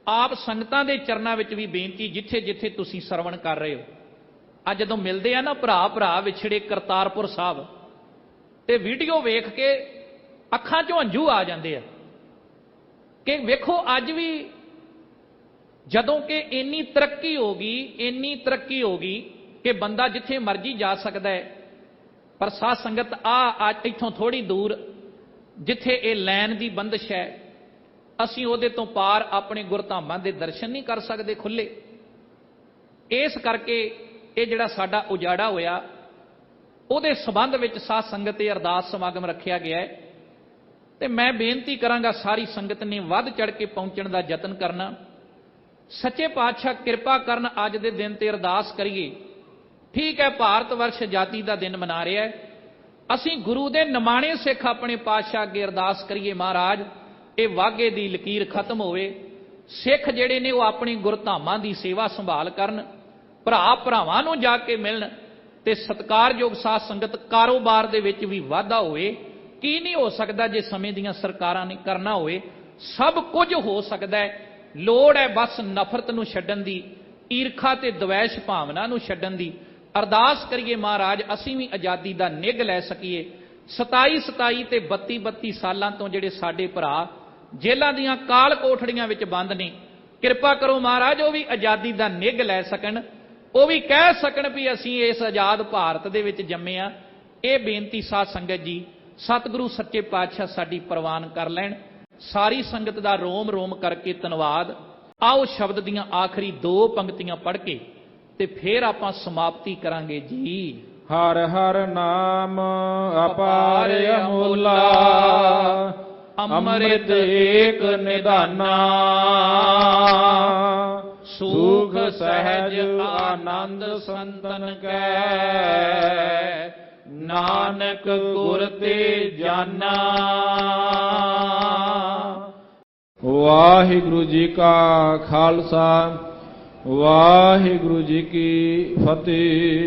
ਆਪ ਸੰਗਤਾਂ ਦੇ ਚਰਨਾਂ ਵਿੱਚ ਵੀ ਬੇਨਤੀ, ਜਿੱਥੇ ਜਿੱਥੇ ਤੁਸੀਂ ਸਰਵਣ ਕਰ ਰਹੇ ਹੋ, ਅੱਜ ਜਦੋਂ ਮਿਲਦੇ ਆ ਨਾ ਭਰਾ ਵਿਛੜੇ ਕਰਤਾਰਪੁਰ ਸਾਹਿਬ, ਤੇ ਵੀਡੀਓ ਵੇਖ ਕੇ ਅੱਖਾਂ 'ਚੋਂ ਹੰਝੂ ਆ ਜਾਂਦੇ ਆ ਕਿ ਵੇਖੋ ਅੱਜ ਵੀ ਜਦੋਂ ਕਿ ਇੰਨੀ ਤਰੱਕੀ ਹੋ ਗਈ ਕਿ ਬੰਦਾ ਜਿੱਥੇ ਮਰਜ਼ੀ ਜਾ ਸਕਦਾ ਹੈ, ਪਰ ਸਾਧ ਸੰਗਤ ਅੱਜ ਇੱਥੋਂ ਥੋੜੀ ਦੂਰ ਜਿੱਥੇ ਇਹ ਲੈਣ ਦੀ ਬੰਦਿਸ਼ ਹੈ, ਅਸੀਂ ਉਹਦੇ ਤੋਂ ਪਾਰ ਆਪਣੇ ਗੁਰਧਾਮਾਂ ਦੇ ਦਰਸ਼ਨ ਨਹੀਂ ਕਰ ਸਕਦੇ ਖੁੱਲੇ। ਇਸ ਕਰਕੇ ਇਹ ਜਿਹੜਾ ਸਾਡਾ ਉਜਾੜਾ ਹੋਇਆ, ਉਹਦੇ ਸੰਬੰਧ ਵਿੱਚ ਸਾਧ ਸੰਗਤ ਇਹ ਅਰਦਾਸ ਸਮਾਗਮ ਰੱਖਿਆ ਗਿਆ ਹੈ। ਤੇ ਮੈਂ ਬੇਨਤੀ ਕਰਾਂਗਾ ਸਾਰੀ ਸੰਗਤ ਨੇ ਵੱਧ ਚੜ ਕੇ ਪਹੁੰਚਣ ਦਾ ਯਤਨ ਕਰਨਾ। ਸੱਚੇ ਪਾਤਸ਼ਾਹ ਕਿਰਪਾ ਕਰਨ, ਅੱਜ ਦੇ ਦਿਨ ਤੇ ਅਰਦਾਸ ਕਰੀਏ। ਠੀਕ ਹੈ, ਭਾਰਤ ਵਰਸ਼ ਆਜ਼ਾਦੀ ਦਾ ਦਿਨ ਮਨਾ ਰਿਹਾ ਹੈ, ਅਸੀਂ ਗੁਰੂ ਦੇ ਨਿਮਾਣੇ ਸਿੱਖ ਆਪਣੇ ਪਾਤਸ਼ਾਹ ਅੱਗੇ ਅਰਦਾਸ ਕਰੀਏ, ਮਹਾਰਾਜ ਇਹ ਵਾਗੇ ਦੀ ਲਕੀਰ ਖਤਮ ਹੋਵੇ, ਸਿੱਖ ਜਿਹੜੇ ਨੇ ਉਹ ਆਪਣੀ ਗੁਰਧਾਮਾਂ ਦੀ ਸੇਵਾ ਸੰਭਾਲ ਕਰਨ, ਭਰਾ ਭਰਾਵਾਂ ਨੂੰ ਜਾ ਕੇ ਮਿਲਣ, ਤੇ ਸਤਿਕਾਰਯੋਗ ਸਾਧ ਸੰਗਤ ਕਾਰੋਬਾਰ ਦੇ ਵਿੱਚ ਵੀ ਵਾਧਾ ਹੋਵੇ। ਕੀ ਨਹੀਂ ਹੋ ਸਕਦਾ ਜੇ ਸਮੇਂ ਦੀਆਂ ਸਰਕਾਰਾਂ ਨੇ ਕਰਨਾ ਹੋਵੇ, ਸਭ ਕੁਝ ਹੋ ਸਕਦਾ ਹੈ। ਲੋੜ ਹੈ ਬਸ ਨਫ਼ਰਤ ਨੂੰ ਛੱਡਣ ਦੀ, ਈਰਖਾ ਤੇ ਦਵੈਸ਼ ਭਾਵਨਾ ਨੂੰ ਛੱਡਣ ਦੀ। ਅਰਦਾਸ ਕਰੀਏ ਮਹਾਰਾਜ ਅਸੀਂ ਵੀ ਆਜ਼ਾਦੀ ਦਾ ਨਿੱਘ ਲੈ ਸਕੀਏ। 27 ਤੇ 32 ਸਾਲਾਂ ਤੋਂ ਜਿਹੜੇ ਸਾਡੇ ਭਰਾ ਜੇਲ੍ਹਾਂ ਦੀਆਂ ਕਾਲ ਕੋਠੜੀਆਂ ਵਿੱਚ ਬੰਦ ਨੇ, ਕਿਰਪਾ ਕਰੋ ਮਹਾਰਾਜ ਉਹ ਵੀ ਆਜ਼ਾਦੀ ਦਾ ਨਿੱਘ ਲੈ ਸਕਣ, ਉਹ ਵੀ ਕਹਿ ਸਕਣ ਵੀ ਅਸੀਂ ਇਸ ਆਜ਼ਾਦ ਭਾਰਤ ਦੇ ਵਿੱਚ ਜੰਮੇ ਆ। ਇਹ ਬੇਨਤੀ ਸਾਧ ਸੰਗਤ ਜੀ ਸਤਿਗੁਰੂ ਸੱਚੇ ਪਾਤਸ਼ਾਹ ਸਾਡੀ ਪ੍ਰਵਾਨ ਕਰ ਲੈਣ। ਸਾਰੀ ਸੰਗਤ ਦਾ ਰੋਮ ਰੋਮ ਕਰਕੇ ਧੰਨਵਾਦ। ਆਓ ਸ਼ਬਦ ਦੀਆਂ ਆਖਰੀ 2 ਪੰਕਤੀਆਂ ਪੜ੍ਹ ਕੇ ਤੇ ਫਿਰ ਆਪਾਂ ਸਮਾਪਤੀ ਕਰਾਂਗੇ ਜੀ। ਹਰ ਹਰ ਨਾਮ ਅਪਾਰ ਅਮੁੱਲਾ, ਅੰਮ੍ਰਿਤ ਏਕ ਨਿਧਾਨਾ, ਸੁਖ ਸਹਿਜ ਆਨੰਦ ਸੰਤਨ ਕੈ, ਨਾਨਕ ਗੁਰ ਤੇ ਜਾਨਾ। ਵਾਹਿਗੁਰੂ ਜੀ ਕਾ ਖਾਲਸਾ, ਵਾਹਿਗੁਰੂ ਜੀ ਕੀ ਫਤਿਹ।